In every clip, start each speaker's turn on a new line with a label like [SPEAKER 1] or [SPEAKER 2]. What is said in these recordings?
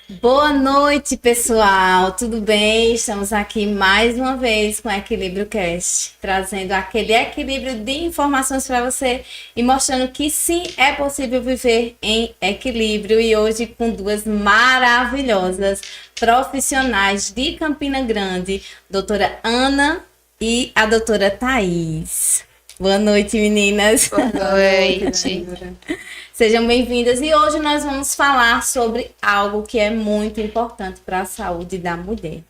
[SPEAKER 1] Boa noite, pessoal. Tudo bem? Estamos aqui mais uma vez com o Equilíbrio Cast, trazendo aquele equilíbrio de informações para você e mostrando que sim, é possível viver em equilíbrio. E hoje com duas maravilhosas profissionais de Campina Grande, doutora Ana e a doutora Thaís. Boa noite, meninas.
[SPEAKER 2] Boa noite.
[SPEAKER 1] Sejam bem-vindas e hoje nós vamos falar sobre algo que é muito importante para a saúde da mulher.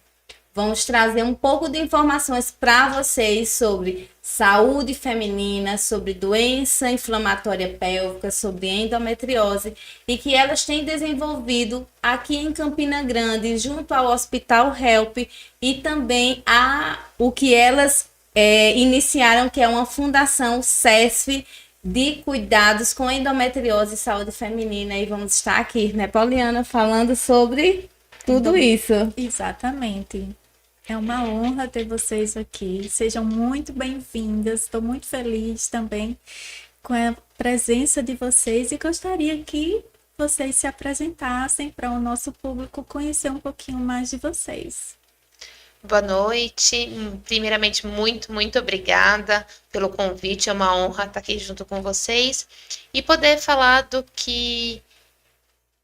[SPEAKER 1] Vamos trazer um pouco de informações para vocês sobre saúde feminina, sobre doença inflamatória pélvica, sobre endometriose e que elas têm desenvolvido aqui em Campina Grande, junto ao Hospital Help e também o que elas iniciaram, que é uma fundação CESF, de cuidados com endometriose e saúde feminina. E vamos estar aqui, né, Poliana, falando sobre tudo isso.
[SPEAKER 3] Exatamente. É uma honra ter vocês aqui. Sejam muito bem-vindas. Estou muito feliz também com a presença de vocês e gostaria que vocês se apresentassem para o nosso público conhecer um pouquinho mais de vocês.
[SPEAKER 2] Boa noite. Primeiramente, muito obrigada pelo convite. É uma honra estar aqui junto com vocês e poder falar do que,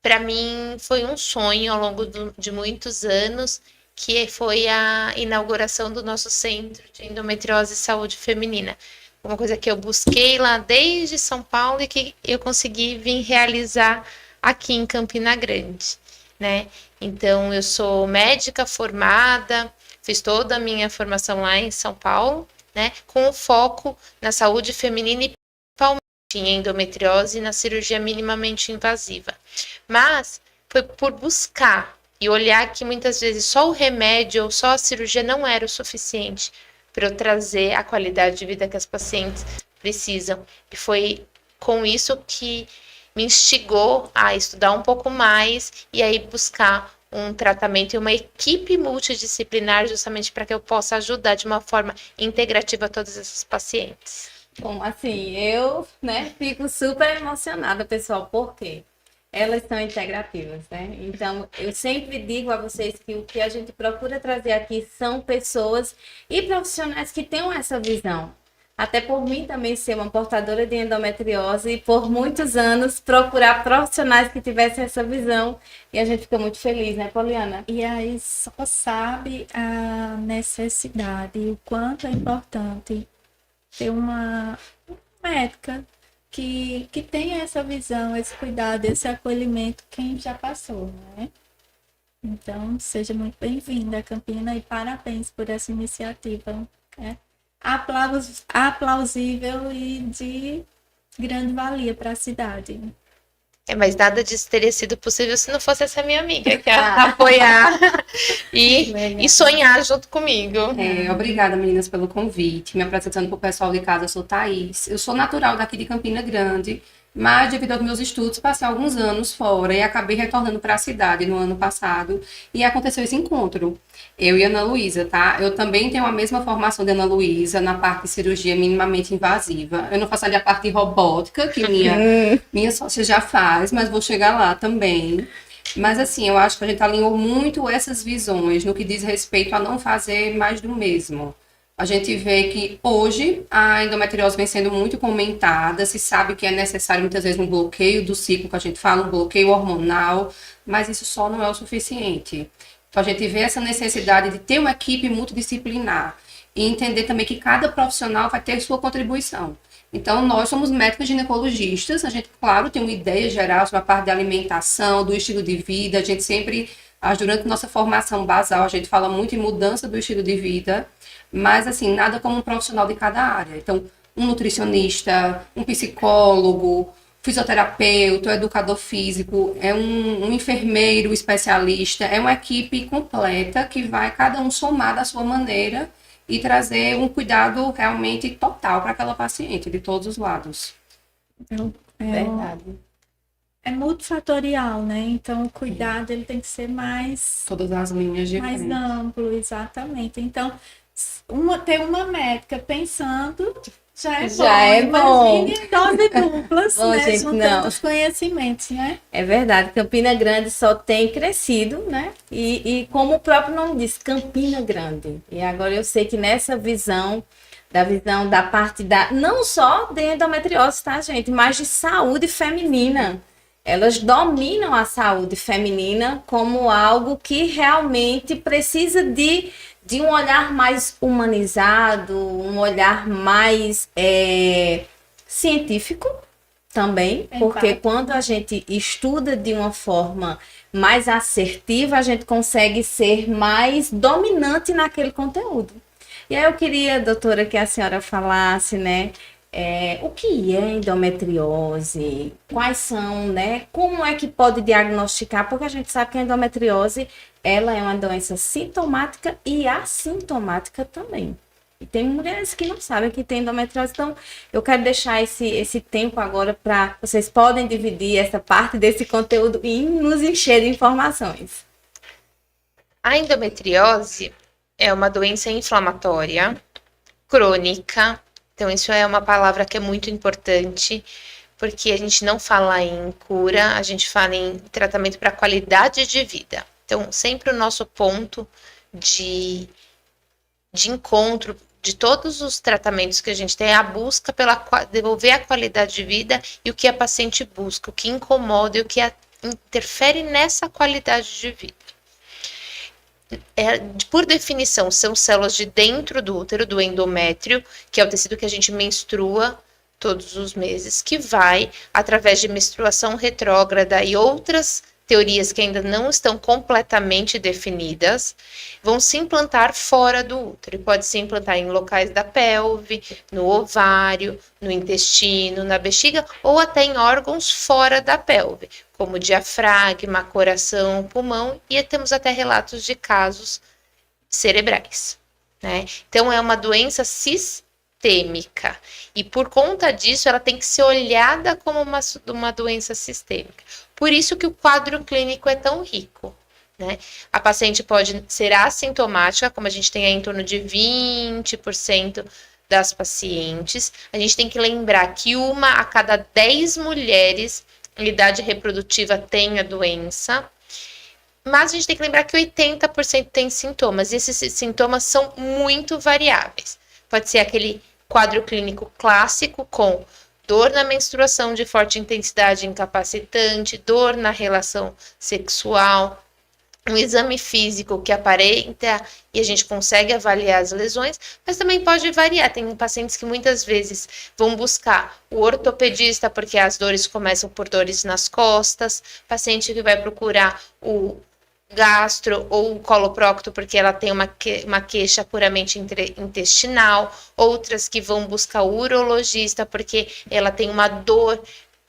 [SPEAKER 2] para mim, foi um sonho ao longo de muitos anos, que foi a inauguração do nosso Centro de Endometriose e Saúde Feminina. Uma coisa que eu busquei lá desde São Paulo e que eu consegui vir realizar aqui em Campina Grande, né? Então, eu sou médica formada, fiz toda a minha formação lá em São Paulo, né? Com foco na saúde feminina e principalmente em endometriose e na cirurgia minimamente invasiva. Mas foi por buscar e olhar que muitas vezes só o remédio ou só a cirurgia não era o suficiente para eu trazer a qualidade de vida que as pacientes precisam. E foi com isso que me instigou a estudar um pouco mais e aí buscar um tratamento e uma equipe multidisciplinar justamente para que eu possa ajudar de uma forma integrativa todas essas pacientes.
[SPEAKER 1] Bom, assim, eu, fico super emocionada, pessoal, porque elas são integrativas, né? Então, eu sempre digo a vocês que o que a gente procura trazer aqui são pessoas e profissionais que tenham essa visão. Até por mim também ser uma portadora de endometriose e por muitos anos procurar profissionais que tivessem essa visão e a gente fica muito feliz, né, Poliana?
[SPEAKER 3] E aí só sabe a necessidade e o quanto é importante ter uma médica que tenha essa visão, esse cuidado, esse acolhimento quem já passou, né? Então, seja muito bem-vinda, Campina, e parabéns por essa iniciativa. Né? Aplausível e de grande valia para a cidade.
[SPEAKER 2] Mas nada disso teria sido possível se não fosse essa minha amiga que apoiar e sonhar junto comigo.
[SPEAKER 4] Obrigada, meninas, pelo convite. Me apresentando para o pessoal de casa, eu sou Thaís. Eu sou natural daqui de Campina Grande, mas devido aos meus estudos, passei alguns anos fora e acabei retornando para a cidade no ano passado e aconteceu esse encontro. Eu e Ana Luísa, tá? Eu também tenho a mesma formação de Ana Luísa na parte de cirurgia minimamente invasiva. Eu não faço ali a parte de robótica, que minha sócia já faz, mas vou chegar lá também. Mas assim, eu acho que a gente alinhou muito essas visões no que diz respeito a não fazer mais do mesmo. A gente vê que hoje a endometriose vem sendo muito comentada, se sabe que é necessário muitas vezes um bloqueio do ciclo, que a gente fala, um bloqueio hormonal, mas isso só não é o suficiente. Então a gente vê essa necessidade de ter uma equipe multidisciplinar e entender também que cada profissional vai ter sua contribuição. Então nós somos médicos ginecologistas, a gente, claro, tem uma ideia geral sobre a parte da alimentação, do estilo de vida, a gente sempre, durante nossa formação basal, a gente fala muito em mudança do estilo de vida, mas assim, nada como um profissional de cada área. Então, um nutricionista, um psicólogo, fisioterapeuta, educador físico, é um enfermeiro especialista, é uma equipe completa que vai cada um somar da sua maneira e trazer um cuidado realmente total para aquela paciente, de todos os lados.
[SPEAKER 1] Verdade.
[SPEAKER 3] É multifatorial, né? Então, o cuidado ele tem que ser mais...
[SPEAKER 4] Todas as linhas de
[SPEAKER 3] mais
[SPEAKER 4] frente.
[SPEAKER 3] amplo, exatamente. Então, ter uma médica pensando Já é bom. Imagine dose duplas,
[SPEAKER 1] Bom,
[SPEAKER 3] né?
[SPEAKER 1] gente,
[SPEAKER 3] Juntando
[SPEAKER 1] não.
[SPEAKER 3] os conhecimentos, né?
[SPEAKER 1] É verdade, Campina Grande só tem crescido, né? E como o próprio nome diz, Campina Grande. E agora eu sei que nessa visão da parte da, não só de endometriose, tá, gente? Mas de saúde feminina. Elas dominam a saúde feminina como algo que realmente precisa de um olhar mais humanizado, um olhar mais científico também, porque
[SPEAKER 3] Empático.
[SPEAKER 1] quando a gente estuda de uma forma mais assertiva, a gente consegue ser mais dominante naquele conteúdo. E aí eu queria, doutora, que a senhora falasse, né, o que é endometriose, quais são, né, como é que pode diagnosticar, porque a gente sabe que a endometriose, ela é uma doença sintomática e assintomática também. E tem mulheres que não sabem que tem endometriose, então eu quero deixar esse tempo agora para vocês podem dividir essa parte desse conteúdo e nos encher de informações.
[SPEAKER 2] A endometriose é uma doença inflamatória, crônica. Então, isso é uma palavra que é muito importante, porque a gente não fala em cura, a gente fala em tratamento para qualidade de vida. Então, sempre o nosso ponto de encontro de todos os tratamentos que a gente tem é a busca pela devolver a qualidade de vida e o que a paciente busca, o que incomoda e o que interfere nessa qualidade de vida. Por definição, são células de dentro do útero, do endométrio, que é o tecido que a gente menstrua todos os meses, que vai, através de menstruação retrógrada e outras teorias que ainda não estão completamente definidas, vão se implantar fora do útero. Pode se implantar em locais da pelve, no ovário, no intestino, na bexiga ou até em órgãos fora da pelve, como diafragma, coração, pulmão, e temos até relatos de casos cerebrais, né? Então é uma doença sistêmica e por conta disso ela tem que ser olhada como uma doença sistêmica. Por isso que o quadro clínico é tão rico, né? A paciente pode ser assintomática, como a gente tem aí em torno de 20% das pacientes. A gente tem que lembrar que 1 a cada 10 mulheres em idade reprodutiva tem a doença. Mas a gente tem que lembrar que 80% tem sintomas, e esses sintomas são muito variáveis. Pode ser aquele quadro clínico clássico com dor na menstruação de forte intensidade incapacitante, dor na relação sexual, um exame físico que aparenta e a gente consegue avaliar as lesões, mas também pode variar. Tem pacientes que muitas vezes vão buscar o ortopedista porque as dores começam por dores nas costas, paciente que vai procurar o gastro ou o coloprocto porque ela tem uma queixa puramente intestinal, outras que vão buscar o urologista porque ela tem uma dor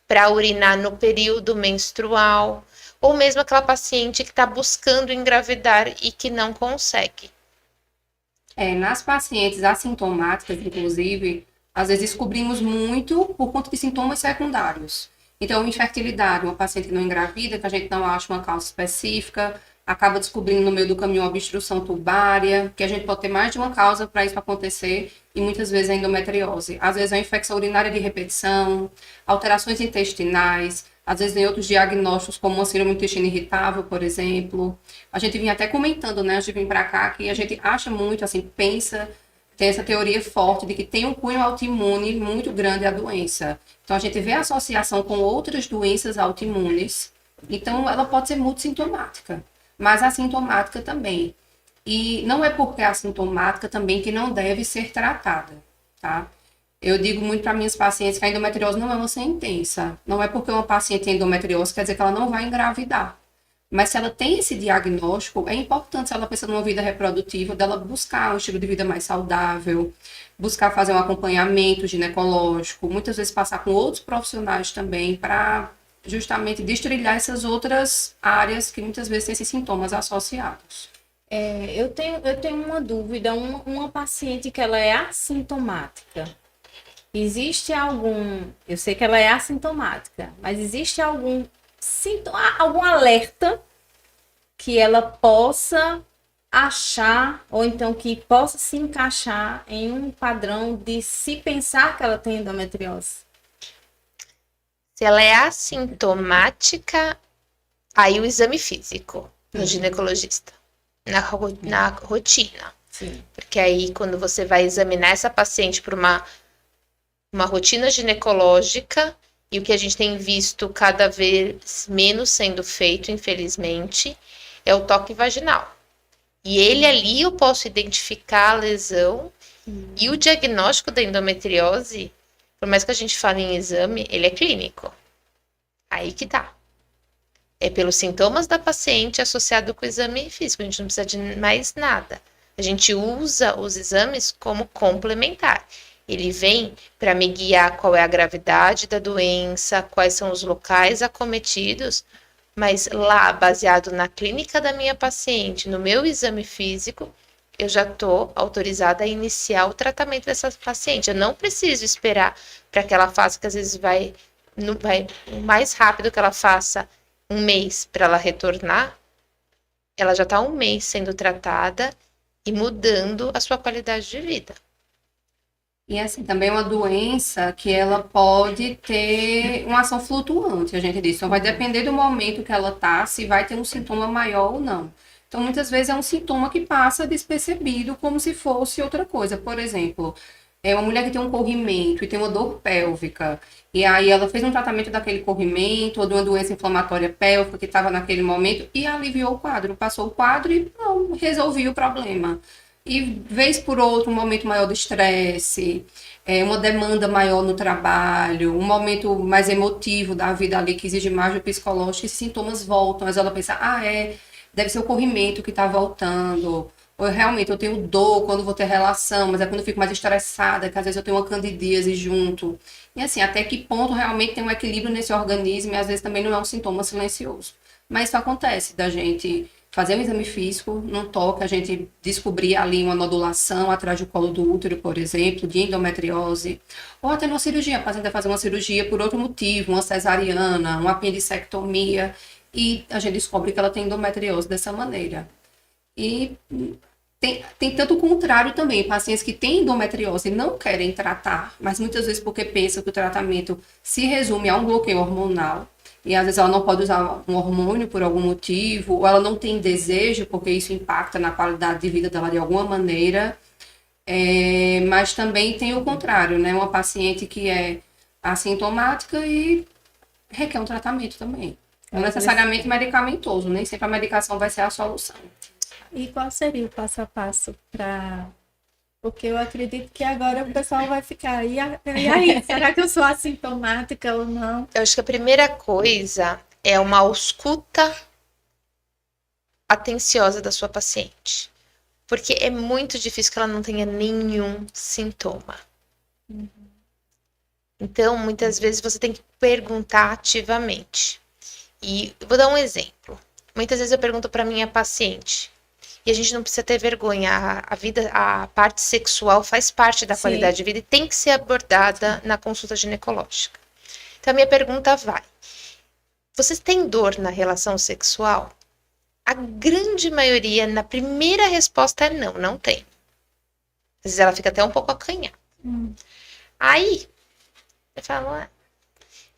[SPEAKER 2] para urinar no período menstrual, ou mesmo aquela paciente que está buscando engravidar e que não consegue.
[SPEAKER 4] Nas pacientes assintomáticas, inclusive, às vezes descobrimos muito por conta de sintomas secundários. Então, infertilidade, uma paciente que não engravida, que a gente não acha uma causa específica, acaba descobrindo no meio do caminho uma obstrução tubária, que a gente pode ter mais de uma causa para isso acontecer, e muitas vezes é endometriose. Às vezes é uma infecção urinária de repetição, alterações intestinais, às vezes tem outros diagnósticos, como uma síndrome do intestino irritável, por exemplo. A gente vinha até comentando, né, antes de vir para cá, que a gente acha muito, assim, pensa, tem essa teoria forte de que tem um cunho autoimune muito grande a doença. Então, a gente vê a associação com outras doenças autoimunes. Então, ela pode ser multissintomática, mas assintomática também. E não é porque é assintomática também que não deve ser tratada, tá? Eu digo muito para minhas pacientes que a endometriose não é uma sentença. Não é porque uma paciente tem endometriose quer dizer que ela não vai engravidar. Mas se ela tem esse diagnóstico, é importante, se ela pensa numa vida reprodutiva, dela buscar um estilo de vida mais saudável, buscar fazer um acompanhamento ginecológico, muitas vezes passar com outros profissionais também para justamente destrilhar essas outras áreas que muitas vezes têm esses sintomas associados.
[SPEAKER 1] Eu tenho uma dúvida, uma paciente que ela é assintomática. Existe eu sei que ela é assintomática, mas existe algum alerta que ela possa achar, ou então que possa se encaixar em um padrão de se pensar que ela tem endometriose?
[SPEAKER 2] Se ela é assintomática, aí o exame físico no ginecologista, na rotina.
[SPEAKER 1] Sim.
[SPEAKER 2] Porque aí, quando você vai examinar essa paciente por uma rotina ginecológica, e o que a gente tem visto cada vez menos sendo feito, infelizmente, é o toque vaginal. E ele ali eu posso identificar a lesão e o diagnóstico da endometriose, por mais que a gente fale em exame, ele é clínico. Aí que tá. É pelos sintomas da paciente associado com o exame físico. A gente não precisa de mais nada. A gente usa os exames como complementar. Ele vem para me guiar qual é a gravidade da doença, quais são os locais acometidos, mas lá, baseado na clínica da minha paciente, no meu exame físico, eu já estou autorizada a iniciar o tratamento dessa paciente. Eu não preciso esperar para que ela faça, que às vezes vai o mais rápido que ela faça 1 mês para ela retornar, ela já está 1 mês sendo tratada e mudando a sua qualidade de vida.
[SPEAKER 4] E assim, também é uma doença que ela pode ter uma ação flutuante, a gente diz. Então vai depender do momento que ela tá, se vai ter um sintoma maior ou não. Então muitas vezes é um sintoma que passa despercebido como se fosse outra coisa. Por exemplo, é uma mulher que tem um corrimento e tem uma dor pélvica, e aí ela fez um tratamento daquele corrimento ou de uma doença inflamatória pélvica que estava naquele momento e aliviou o quadro, passou o quadro e não resolvia o problema. E vez por outro, um momento maior do estresse, uma demanda maior no trabalho, um momento mais emotivo da vida ali que exige mais do psicológico, esses sintomas voltam, mas ela pensa, deve ser o corrimento que está voltando, ou realmente eu tenho dor quando vou ter relação, mas é quando eu fico mais estressada, que às vezes eu tenho uma candidíase junto. E assim, até que ponto realmente tem um equilíbrio nesse organismo e às vezes também não é um sintoma silencioso. Mas isso acontece da gente fazer um exame físico, num toque, a gente descobrir ali uma nodulação atrás do colo do útero, por exemplo, de endometriose, ou até uma cirurgia, a paciente vai fazer uma cirurgia por outro motivo, uma cesariana, uma apendicectomia, e a gente descobre que ela tem endometriose dessa maneira. E tem tanto o contrário também, pacientes que têm endometriose e não querem tratar, mas muitas vezes porque pensam que o tratamento se resume a um bloqueio hormonal, e às vezes ela não pode usar um hormônio por algum motivo, ou ela não tem desejo, porque isso impacta na qualidade de vida dela de alguma maneira. Mas também tem o contrário, né? Uma paciente que é assintomática e requer um tratamento também. Não necessariamente medicamentoso, nem sempre a medicação vai ser a solução.
[SPEAKER 3] E qual seria o passo a passo para... Porque eu acredito que agora o pessoal vai ficar, e aí, será que eu sou assintomática ou não?
[SPEAKER 2] Eu acho que a primeira coisa é uma escuta atenciosa da sua paciente. Porque é muito difícil que ela não tenha nenhum sintoma. Então, muitas vezes você tem que perguntar ativamente. E eu vou dar um exemplo. Muitas vezes eu pergunto para minha paciente, e a gente não precisa ter vergonha, a parte sexual faz parte da qualidade de vida e tem que ser abordada na consulta ginecológica. Então a minha pergunta vai, vocês têm dor na relação sexual? A grande maioria, na primeira resposta é não, não tem. Às vezes ela fica até um pouco acanhada. Aí, eu falo,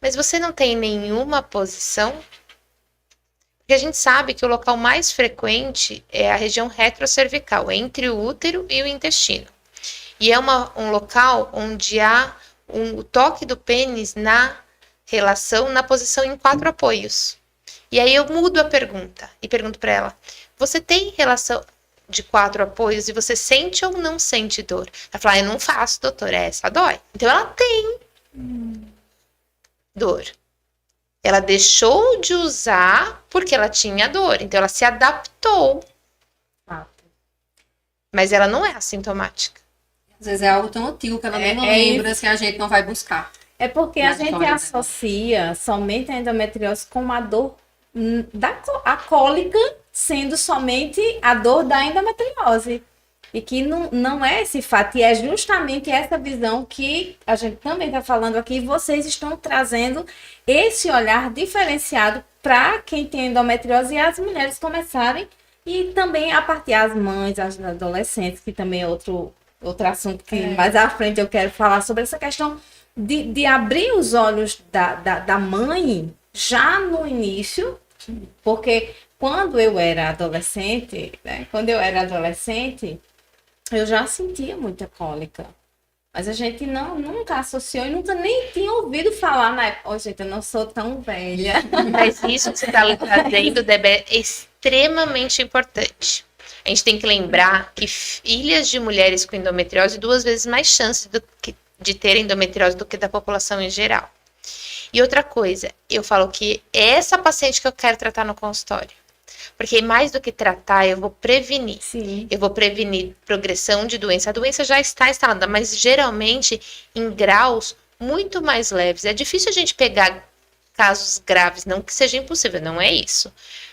[SPEAKER 2] mas você não tem nenhuma posição? Porque a gente sabe que o local mais frequente é a região retrocervical, entre o útero e o intestino. E é um local onde há o toque do pênis na relação, na posição em 4 apoios. E aí eu mudo a pergunta e pergunto para ela, você tem relação de 4 apoios e você sente ou não sente dor? Ela fala, eu não faço, doutor, essa dói. Então ela tem dor. Ela deixou de usar porque ela tinha dor. Então, ela se adaptou. Mas ela não é assintomática.
[SPEAKER 4] Às vezes é algo tão antigo que ela nem lembra se a gente não vai buscar.
[SPEAKER 1] É porque a gente associa somente a endometriose com a dor a cólica, sendo somente a dor da endometriose. E que não é esse fato, e é justamente essa visão que a gente também está falando aqui, vocês estão trazendo esse olhar diferenciado para quem tem endometriose e as mulheres começarem E também a partir das mães, as adolescentes, que também é outro assunto que mais à frente eu quero falar sobre essa questão de abrir os olhos da mãe já no início, porque quando eu era adolescente, né? Eu já sentia muita cólica. Mas a gente nunca associou e nunca nem tinha ouvido falar na época. Oh, gente, eu não sou tão velha.
[SPEAKER 2] Mas isso que você está trazendo, Débora, é extremamente importante. A gente tem que lembrar que filhas de mulheres com endometriose 2 vezes mais chances de ter endometriose do que da população em geral. E outra coisa, eu falo que é essa paciente que eu quero tratar no consultório. Porque mais do que tratar, eu vou prevenir.
[SPEAKER 1] Sim.
[SPEAKER 2] Eu vou prevenir progressão de doença. A doença já está instalada, mas geralmente em graus muito mais leves. É difícil a gente pegar casos graves, não que seja impossível, não é isso.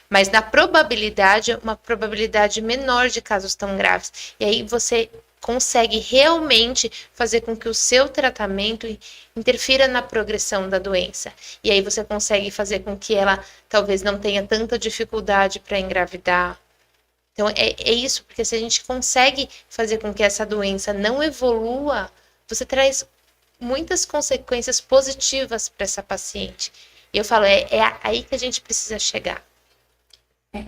[SPEAKER 2] Mas na probabilidade, uma probabilidade menor de casos tão graves. E aí você consegue realmente fazer com que o seu tratamento interfira na progressão da doença. E aí você consegue fazer com que ela talvez não tenha tanta dificuldade para engravidar. Então é isso, porque se a gente consegue fazer com que essa doença não evolua, você traz muitas consequências positivas para essa paciente. E eu falo, é aí que a gente precisa chegar.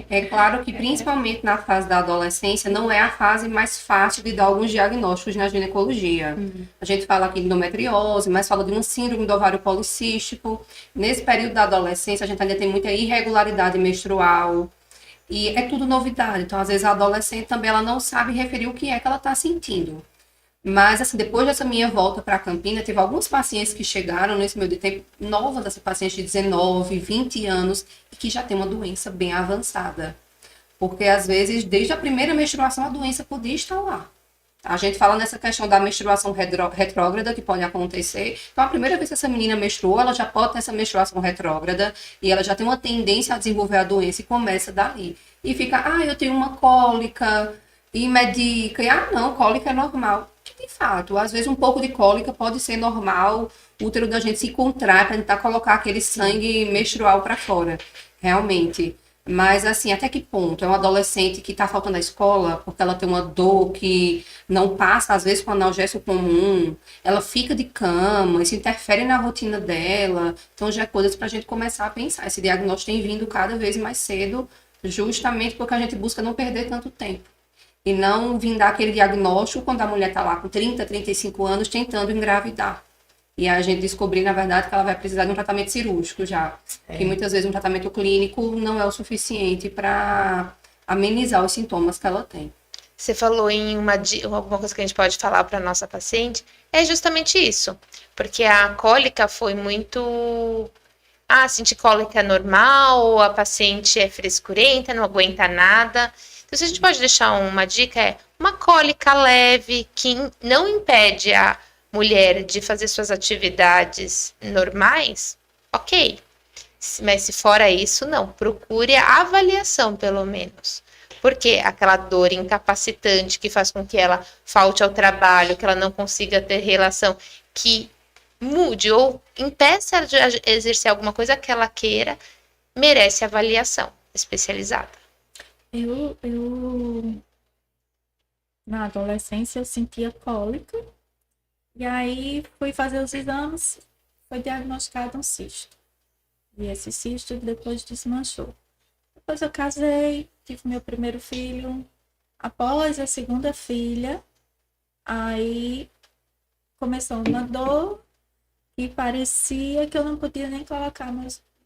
[SPEAKER 4] É claro que, principalmente na fase da adolescência, não é a fase mais fácil de dar alguns diagnósticos na ginecologia. A gente fala aqui de endometriose, mas fala de uma síndrome do ovário policístico. Nesse período da adolescência, a gente ainda tem muita irregularidade menstrual. E é tudo novidade. Então, às vezes, a adolescente também ela não sabe referir o que é que ela está sentindo. Mas, assim, depois dessa minha volta para Campina, teve alguns pacientes que chegaram nesse meio de tempo, novas, dessa paciente de 19, 20 anos, e que já tem uma doença bem avançada. Porque, às vezes, desde a primeira menstruação, a doença podia estar lá. A gente fala nessa questão da menstruação retrógrada, que pode acontecer. Então, a primeira vez que essa menina menstruou, ela já pode ter essa menstruação retrógrada, e ela já tem uma tendência a desenvolver a doença, e começa dali. E fica, eu tenho uma cólica, e medica, e não, cólica é normal. De fato, às vezes um pouco de cólica pode ser normal, o útero da gente se contrai para tentar colocar aquele sangue menstrual para fora, realmente. Mas assim, até que ponto? É um adolescente que está faltando à escola porque ela tem uma dor que não passa, às vezes, com analgésico comum, ela fica de cama, isso interfere na rotina dela. Então já é coisas para a gente começar a pensar. Esse diagnóstico tem vindo cada vez mais cedo, justamente porque a gente busca não perder tanto tempo. E não vir dar aquele diagnóstico quando a mulher está lá com 30, 35 anos tentando engravidar. E a gente descobrir, na verdade, que ela vai precisar de um tratamento cirúrgico já. Que muitas vezes um tratamento clínico não é o suficiente para amenizar os sintomas que ela tem.
[SPEAKER 2] Você falou em alguma coisa que a gente pode falar para a nossa paciente, é justamente isso. Porque a cólica foi muito... sentir cólica é normal, a paciente é frescurenta, não aguenta nada... Então, se a gente pode deixar uma dica, é uma cólica leve, que não impede a mulher de fazer suas atividades normais, ok. Mas se fora isso, não. Procure a avaliação, pelo menos. Porque aquela dor incapacitante que faz com que ela falte ao trabalho, que ela não consiga ter relação, que mude ou impeça de exercer alguma coisa que ela queira, merece avaliação especializada.
[SPEAKER 3] Eu na adolescência eu sentia cólica e aí fui fazer os exames, foi diagnosticado um cisto. E esse cisto depois desmanchou. Depois eu casei, tive meu primeiro filho. Após a segunda filha, aí começou uma dor e parecia que eu não podia nem colocar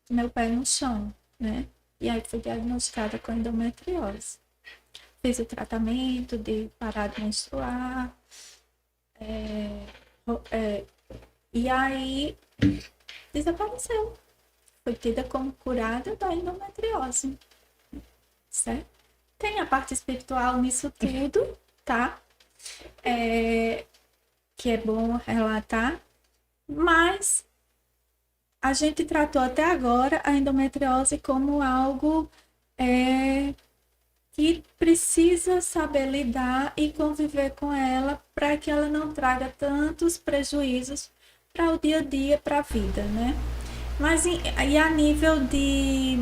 [SPEAKER 3] meu pé no chão, né? E aí fui diagnosticada com endometriose. Fiz o tratamento de parar de menstruar. E aí desapareceu. Fui tida como curada da endometriose. Certo? Tem a parte espiritual nisso tudo, tá? Que é bom relatar. Mas a gente tratou até agora a endometriose como algo que precisa saber lidar e conviver com ela para que ela não traga tantos prejuízos para o dia a dia, para a vida, né? Mas e a nível de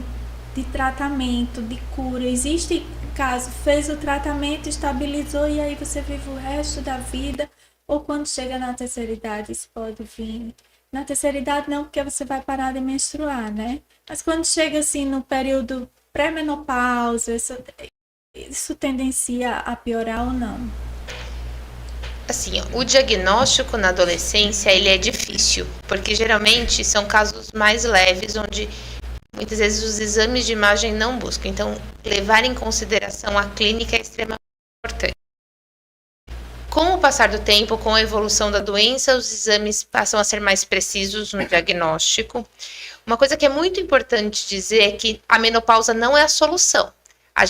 [SPEAKER 3] tratamento, de cura, existe caso, fez o tratamento, estabilizou e aí você vive o resto da vida, ou quando chega na terceira idade, isso pode vir. Na terceira idade não, porque você vai parar de menstruar, né? Mas quando chega assim no período pré-menopausa, isso tendencia a piorar ou não?
[SPEAKER 2] Assim, o diagnóstico na adolescência, ele é difícil, porque geralmente são casos mais leves, onde muitas vezes os exames de imagem não buscam. Então, levar em consideração a clínica é extremamente importante. Com o passar do tempo, com a evolução da doença, os exames passam a ser mais precisos no diagnóstico. Uma coisa que é muito importante dizer é que a menopausa não é a solução.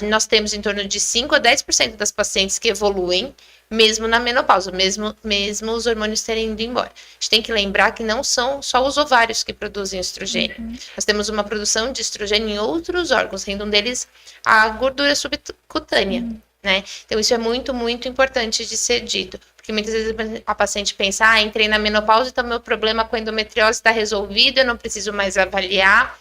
[SPEAKER 2] Nós temos em torno de 5 a 10% das pacientes que evoluem mesmo na menopausa, mesmo os hormônios terem ido embora. A gente tem que lembrar que não são só os ovários que produzem estrogênio. Nós temos uma produção de estrogênio em outros órgãos, sendo um deles a gordura subcutânea, né? Então isso é muito, muito importante de ser dito, porque muitas vezes a paciente pensa, entrei na menopausa, então meu problema com a endometriose está resolvido, eu não preciso mais avaliar.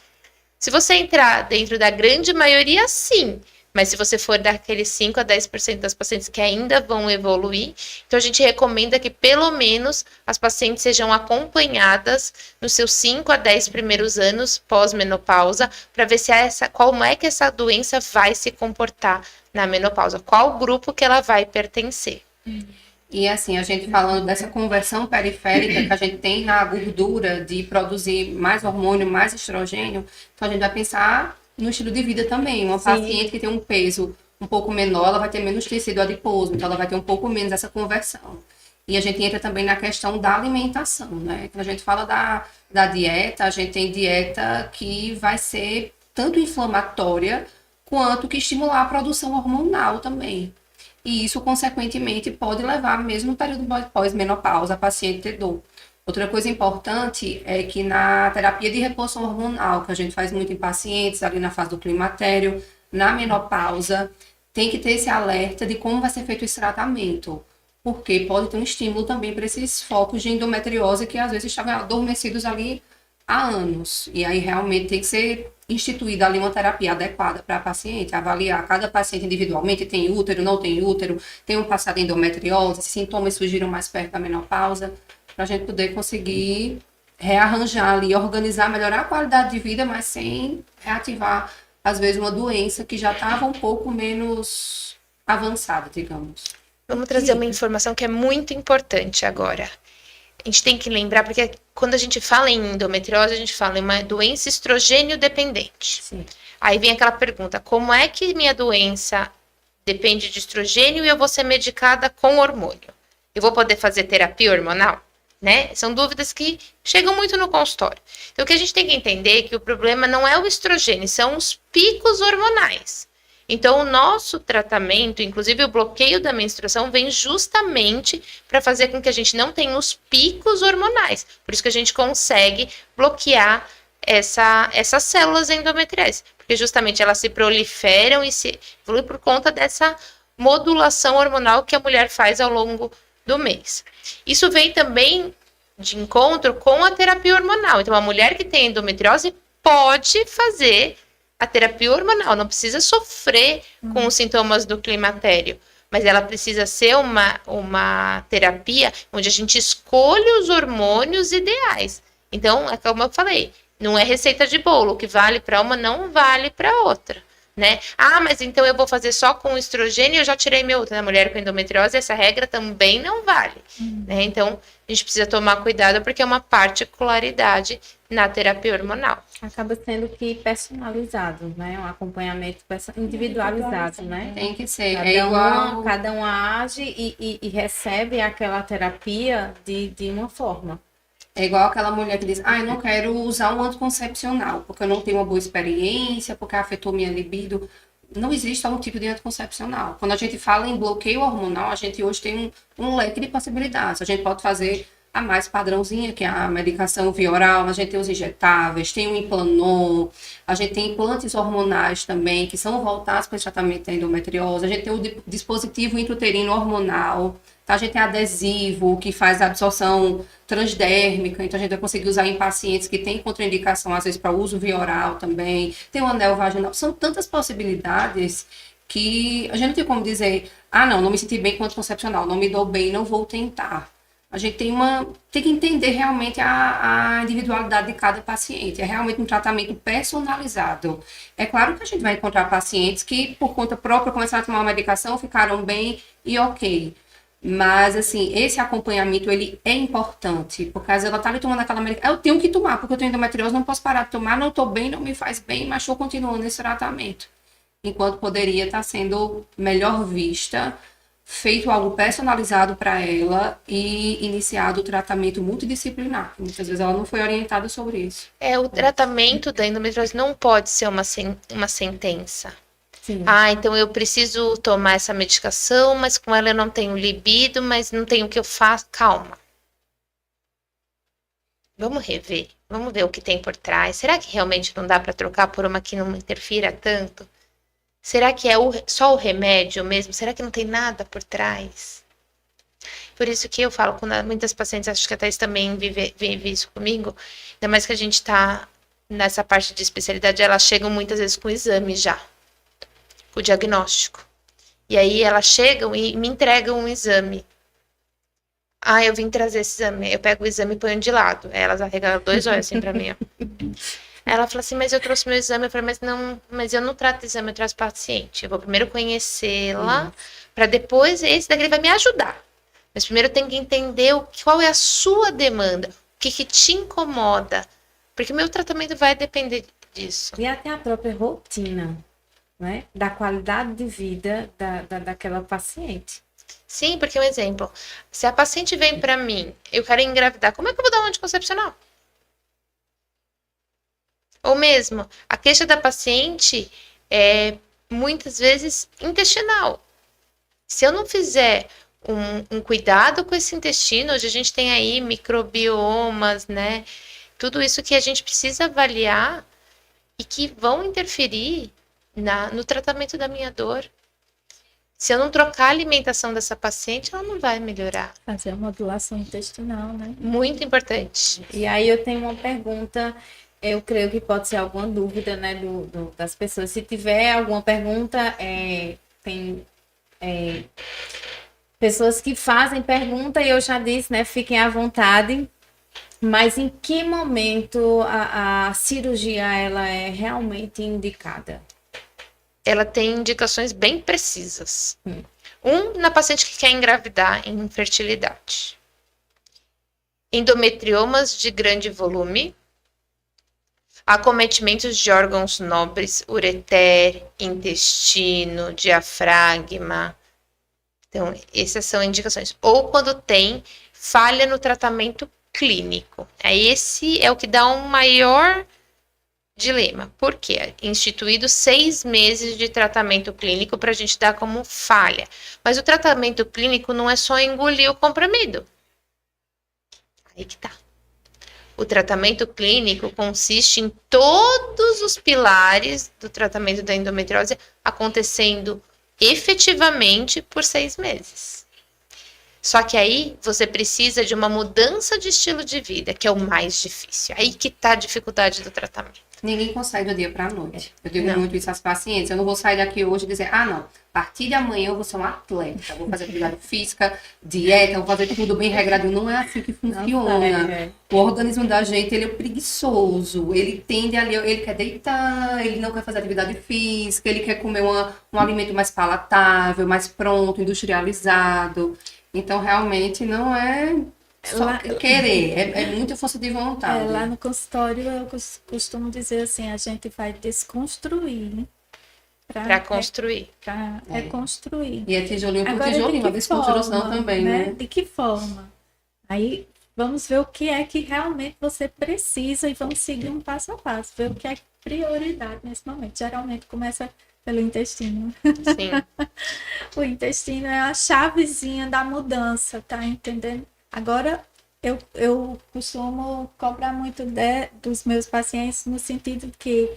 [SPEAKER 2] Se você entrar dentro da grande maioria, sim. Mas se você for daqueles 5 a 10% das pacientes que ainda vão evoluir, então a gente recomenda que pelo menos as pacientes sejam acompanhadas nos seus 5 a 10 primeiros anos pós-menopausa, para ver se como é que essa doença vai se comportar na menopausa, qual grupo que ela vai pertencer.
[SPEAKER 4] E assim, a gente falando dessa conversão periférica que a gente tem na gordura de produzir mais hormônio, mais estrogênio, então a gente vai pensar no estilo de vida também. Uma paciente que tem um peso um pouco menor, ela vai ter menos tecido adiposo, então ela vai ter um pouco menos essa conversão. E a gente entra também na questão da alimentação, né? Quando a gente fala da dieta, a gente tem dieta que vai ser tanto inflamatória quanto que estimular a produção hormonal também. E isso, consequentemente, pode levar, mesmo no período pós-menopausa, a paciente ter dor. Outra coisa importante é que na terapia de reposição hormonal, que a gente faz muito em pacientes, ali na fase do climatério, na menopausa, tem que ter esse alerta de como vai ser feito esse tratamento. Porque pode ter um estímulo também para esses focos de endometriose que às vezes estavam adormecidos ali há anos. E aí realmente tem que ser instituída ali uma terapia adequada para a paciente, avaliar cada paciente individualmente, tem útero, não tem útero, tem um passado de endometriose, sintomas surgiram mais perto da menopausa, para a gente poder conseguir rearranjar ali, organizar, melhorar a qualidade de vida, mas sem reativar, às vezes, uma doença que já estava um pouco menos avançada, digamos.
[SPEAKER 2] Vamos trazer uma informação que é muito importante agora. A gente tem que lembrar, porque quando a gente fala em endometriose, a gente fala em uma doença estrogênio dependente.
[SPEAKER 4] Sim.
[SPEAKER 2] Aí vem aquela pergunta, como é que minha doença depende de estrogênio e eu vou ser medicada com hormônio? Eu vou poder fazer terapia hormonal? Né? São dúvidas que chegam muito no consultório. Então, o que a gente tem que entender é que o problema não é o estrogênio, são os picos hormonais. Então, o nosso tratamento, inclusive o bloqueio da menstruação, vem justamente para fazer com que a gente não tenha os picos hormonais. Por isso que a gente consegue bloquear essas células endometriais. Porque justamente elas se proliferam e se evoluem por conta dessa modulação hormonal que a mulher faz ao longo do mês. Isso vem também de encontro com a terapia hormonal. Então, a mulher que tem endometriose pode fazer a terapia hormonal, não precisa sofrer com os sintomas do climatério, mas ela precisa ser uma terapia onde a gente escolhe os hormônios ideais. Então, é como eu falei, não é receita de bolo, o que vale para uma não vale para outra. Né? Mas então eu vou fazer só com estrogênio e eu já tirei meu útero. Na mulher com endometriose, essa regra também não vale. Né? Então, a gente precisa tomar cuidado porque é uma particularidade na terapia hormonal.
[SPEAKER 1] Acaba sendo que personalizado, né? Um acompanhamento individualizado, né?
[SPEAKER 4] Tem que ser.
[SPEAKER 1] Cada um age e recebe aquela terapia de uma forma.
[SPEAKER 4] É igual aquela mulher que diz, eu não quero usar um anticoncepcional, porque eu não tenho uma boa experiência, porque afetou minha libido. Não existe um tipo de anticoncepcional. Quando a gente fala em bloqueio hormonal, a gente hoje tem um leque de possibilidades. A gente pode fazer a mais padrãozinha, que é a medicação via oral, a gente tem os injetáveis, tem o Implanon, a gente tem implantes hormonais também, que são voltados para o tratamento da endometriose, a gente tem o dispositivo intrauterino hormonal, tá? A gente tem adesivo, que faz a absorção transdérmica, então a gente vai conseguir usar em pacientes que têm contraindicação, às vezes, para uso via oral também, tem o anel vaginal, são tantas possibilidades que a gente não tem como dizer, não me senti bem com anticoncepcional, não me dou bem, não vou tentar. A gente tem que entender realmente a individualidade de cada paciente. É realmente um tratamento personalizado. É claro que a gente vai encontrar pacientes que, por conta própria, começaram a tomar uma medicação, ficaram bem e ok. Mas, assim, esse acompanhamento, ele é importante, porque às vezes ela tá ali tomando aquela medicação, eu tenho que tomar, porque eu tenho endometriose, não posso parar de tomar, não tô bem, não me faz bem, mas estou continuando esse tratamento. Enquanto poderia estar sendo melhor vista, feito algo personalizado para ela e iniciado o tratamento multidisciplinar. Muitas vezes ela não foi orientada sobre isso.
[SPEAKER 2] O tratamento da endometriose não pode ser uma sentença.
[SPEAKER 1] Sim.
[SPEAKER 2] Então eu preciso tomar essa medicação, mas com ela eu não tenho libido, mas não tenho o que eu faço. Calma. Vamos rever. Vamos ver o que tem por trás. Será que realmente não dá para trocar por uma que não interfira tanto? Será que é só o remédio mesmo? Será que não tem nada por trás? Por isso que eu falo, quando muitas pacientes, acho que a Thaís também vive isso comigo, ainda mais que a gente está nessa parte de especialidade, elas chegam muitas vezes com exame já. O diagnóstico. E aí elas chegam e me entregam um exame. Eu vim trazer esse exame. Eu pego o exame e ponho de lado. Aí elas arregalam 2 olhos assim pra mim, ó. Ela fala assim, mas eu trouxe meu exame. Eu falei, mas eu não trato de exame, eu trato paciente. Eu vou primeiro conhecê-la, para depois esse daqui vai me ajudar. Mas primeiro eu tenho que entender qual é a sua demanda, o que te incomoda. Porque o meu tratamento vai depender disso.
[SPEAKER 1] E até a própria rotina, né? Da qualidade de vida daquela paciente.
[SPEAKER 2] Sim, porque um exemplo, se a paciente vem para mim, eu quero engravidar, como é que eu vou dar um anticoncepcional? Ou mesmo, a queixa da paciente é muitas vezes intestinal. Se eu não fizer um cuidado com esse intestino, hoje a gente tem aí microbiomas, né? Tudo isso que a gente precisa avaliar e que vão interferir no tratamento da minha dor. Se eu não trocar a alimentação dessa paciente, ela não vai melhorar.
[SPEAKER 3] Fazer a modulação intestinal, né?
[SPEAKER 2] Muito importante.
[SPEAKER 1] E aí eu tenho uma pergunta, eu creio que pode ser alguma dúvida, né, das pessoas. Se tiver alguma pergunta, tem pessoas que fazem pergunta e eu já disse, né, fiquem à vontade. Mas em que momento a cirurgia ela é realmente indicada?
[SPEAKER 2] Ela tem indicações bem precisas. Na paciente que quer engravidar em infertilidade. Endometriomas de grande volume. Acometimentos de órgãos nobres, ureter, intestino, diafragma. Então, essas são indicações. Ou quando tem falha no tratamento clínico. Esse é o que dá um maior dilema. Por quê? Instituído 6 meses de tratamento clínico para a gente dar como falha. Mas o tratamento clínico não é só engolir o comprimido. Aí que tá. O tratamento clínico consiste em todos os pilares do tratamento da endometriose acontecendo efetivamente por 6 meses. Só que aí você precisa de uma mudança de estilo de vida, que é o mais difícil. Aí que tá a dificuldade do tratamento.
[SPEAKER 4] Ninguém consegue do dia para a noite. Eu digo muito isso às pacientes. Eu não vou sair daqui hoje e dizer, não, a partir de amanhã eu vou ser um atleta, vou fazer atividade física, dieta, vou fazer tudo bem regradinho. Não é assim que funciona. O organismo da gente, ele é preguiçoso. Ele tende ali, ele quer deitar, ele não quer fazer atividade física, ele quer comer um alimento mais palatável, mais pronto, industrializado. Então, realmente, não é só querer, é muita força de vontade.
[SPEAKER 3] Lá no consultório, eu costumo dizer assim, a gente vai desconstruir
[SPEAKER 2] para construir.
[SPEAKER 3] Para reconstruir.
[SPEAKER 4] E é tijolinho por
[SPEAKER 3] Agora,
[SPEAKER 4] tijolinho, a desconstrução
[SPEAKER 3] forma,
[SPEAKER 4] também, né?
[SPEAKER 3] De que forma? Aí, vamos ver o que é que realmente você precisa e vamos seguir um passo a passo, ver o que é prioridade nesse momento. Geralmente, começa pelo intestino.
[SPEAKER 2] Sim.
[SPEAKER 3] O intestino é a chavezinha da mudança, tá entendendo? Agora, eu costumo cobrar muito dos meus pacientes no sentido que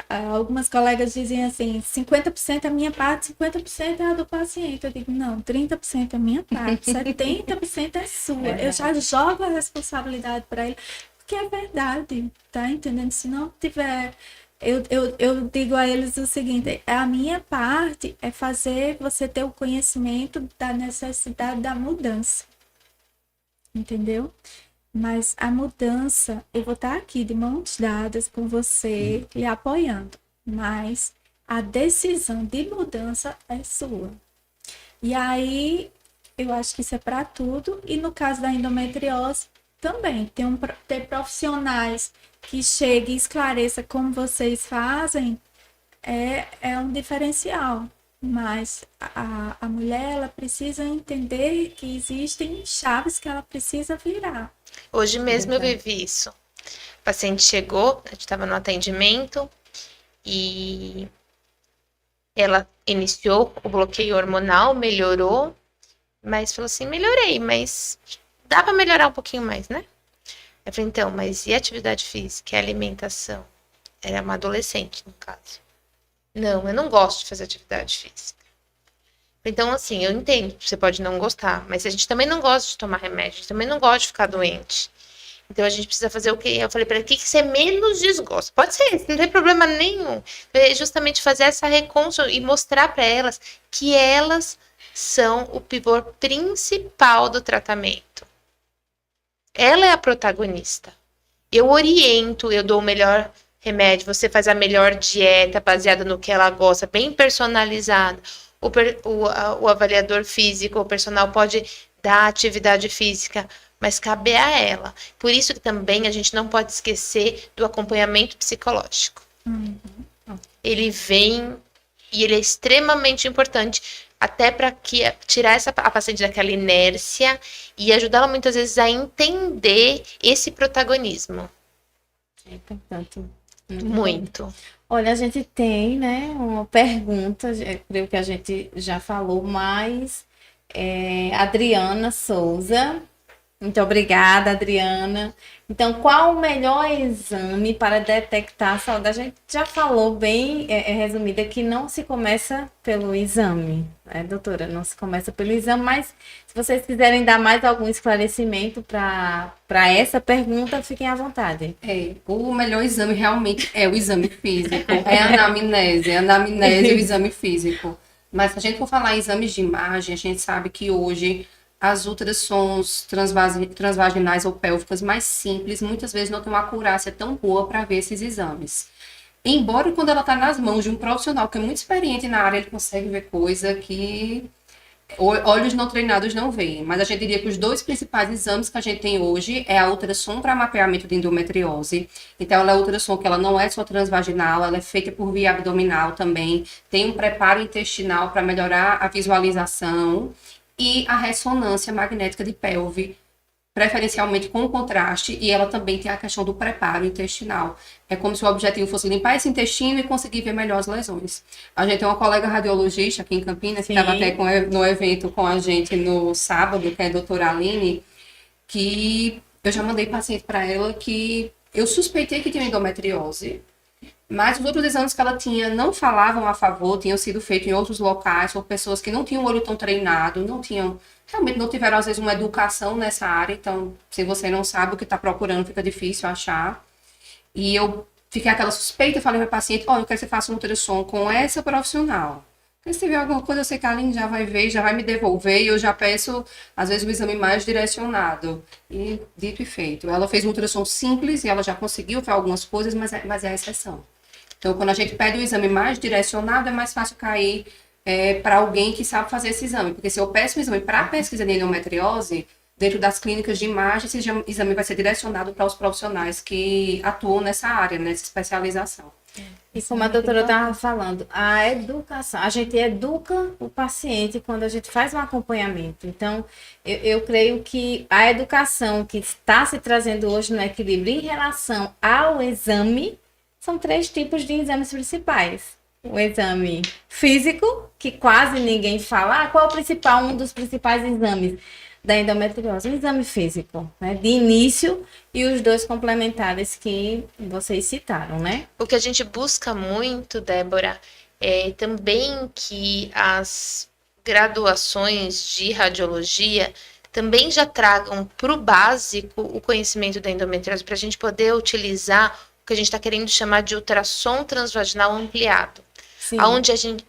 [SPEAKER 3] algumas colegas dizem assim, 50% é a minha parte, 50% é a do paciente. Eu digo, não, 30% é a minha parte, 70% é sua. Eu já jogo a responsabilidade para ele, porque é verdade, tá entendendo? Se não tiver eu digo a eles o seguinte: a minha parte é fazer você ter o conhecimento da necessidade da mudança. Entendeu? Mas a mudança, eu vou estar aqui de mãos dadas com você, lhe apoiando. Mas a decisão de mudança é sua. E aí, eu acho que isso é para tudo. E no caso da endometriose, também. Ter profissionais que cheguem e esclareçam como vocês fazem é um diferencial. Mas a mulher, ela precisa entender que existem chaves que ela precisa virar.
[SPEAKER 2] Hoje mesmo eu vivi isso. O paciente chegou, a gente estava no atendimento e ela iniciou o bloqueio hormonal, melhorou, mas falou assim, melhorei, mas dá para melhorar um pouquinho mais, né? Eu falei, então, mas e a atividade física e a alimentação? Era uma adolescente, no caso. Não, eu não gosto de fazer atividade física. Então, assim, eu entendo, você pode não gostar, mas a gente também não gosta de tomar remédio, a gente também não gosta de ficar doente. Então, a gente precisa fazer o quê? Eu falei para ela, o que você menos desgosta? Pode ser, não tem problema nenhum. É justamente fazer essa reconstrução e mostrar para elas que elas são o pivô principal do tratamento. Ela é a protagonista. Eu oriento, eu dou o melhor remédio, você faz a melhor dieta baseada no que ela gosta, bem personalizada. O avaliador físico, o personal pode dar atividade física, mas cabe a ela. Por isso que também a gente não pode esquecer do acompanhamento psicológico. Ele vem e ele é extremamente importante, até para tirar a paciente daquela inércia e ajudá-la muitas vezes a entender esse protagonismo.
[SPEAKER 1] É importante.
[SPEAKER 2] Muito.
[SPEAKER 1] Olha, a gente tem, né, uma pergunta, creio que a gente já falou, mas Adriana Souza. Muito obrigada, Adriana. Então, qual o melhor exame para detectar a saúde? A gente já falou bem resumida que não se começa pelo exame, né, doutora? Não se começa pelo exame, mas se vocês quiserem dar mais algum esclarecimento para essa pergunta, fiquem à vontade.
[SPEAKER 4] O melhor exame realmente é o exame físico, é a anamnese e o exame físico. Mas se a gente for falar em exames de imagem, a gente sabe que hoje as ultrassons transvaginais ou pélvicas mais simples, muitas vezes não têm uma acurácia tão boa para ver esses exames. Embora quando ela está nas mãos de um profissional que é muito experiente na área, ele consegue ver coisa que olhos não treinados não veem. Mas a gente diria que os dois principais exames que a gente tem hoje é a ultrassom para mapeamento de endometriose. Então, ela é ultrassom que ela não é só transvaginal, ela é feita por via abdominal também. Tem um preparo intestinal para melhorar a visualização. E a ressonância magnética de pelve, preferencialmente com contraste, e ela também tem a questão do preparo intestinal. É como se o objetivo fosse limpar esse intestino e conseguir ver melhor as lesões. A gente tem uma colega radiologista aqui em Campinas, que estava até no evento com a gente no sábado, que é a doutora Aline, que eu já mandei paciente para ela que eu suspeitei que tinha endometriose, mas os outros exames que ela tinha não falavam a favor, tinham sido feitos em outros locais, por pessoas que não tinham o olho tão treinado, realmente não tiveram, às vezes, uma educação nessa área. Então, se você não sabe o que está procurando, fica difícil achar. E eu fiquei aquela suspeita, falei para o paciente, eu quero que você faça um ultrassom com essa profissional. Porque se tiver alguma coisa, eu sei que a Aline já vai ver, já vai me devolver, e eu já peço, às vezes, um exame mais direcionado. E dito e feito. Ela fez um ultrassom simples e ela já conseguiu ver algumas coisas, mas é a exceção. Então, quando a gente pede um exame mais direcionado, é mais fácil cair para alguém que sabe fazer esse exame. Porque se eu peço um exame para pesquisa de endometriose, dentro das clínicas de imagem, esse exame vai ser direcionado para os profissionais que atuam nessa área, nessa especialização.
[SPEAKER 1] E como a doutora estava falando, a educação, a gente educa o paciente quando a gente faz um acompanhamento. Então, eu creio que a educação que está se trazendo hoje no equilíbrio em relação ao exame, são 3 tipos de exames principais. O exame físico, que quase ninguém fala. Qual é o principal, um dos principais exames da endometriose? O exame físico, né? De início, e os 2 complementares que vocês citaram, né?
[SPEAKER 2] O que a gente busca muito, Débora, é também que as graduações de radiologia também já tragam para o básico o conhecimento da endometriose, para a gente poder utilizar que a gente está querendo chamar de ultrassom transvaginal ampliado.
[SPEAKER 1] Sim.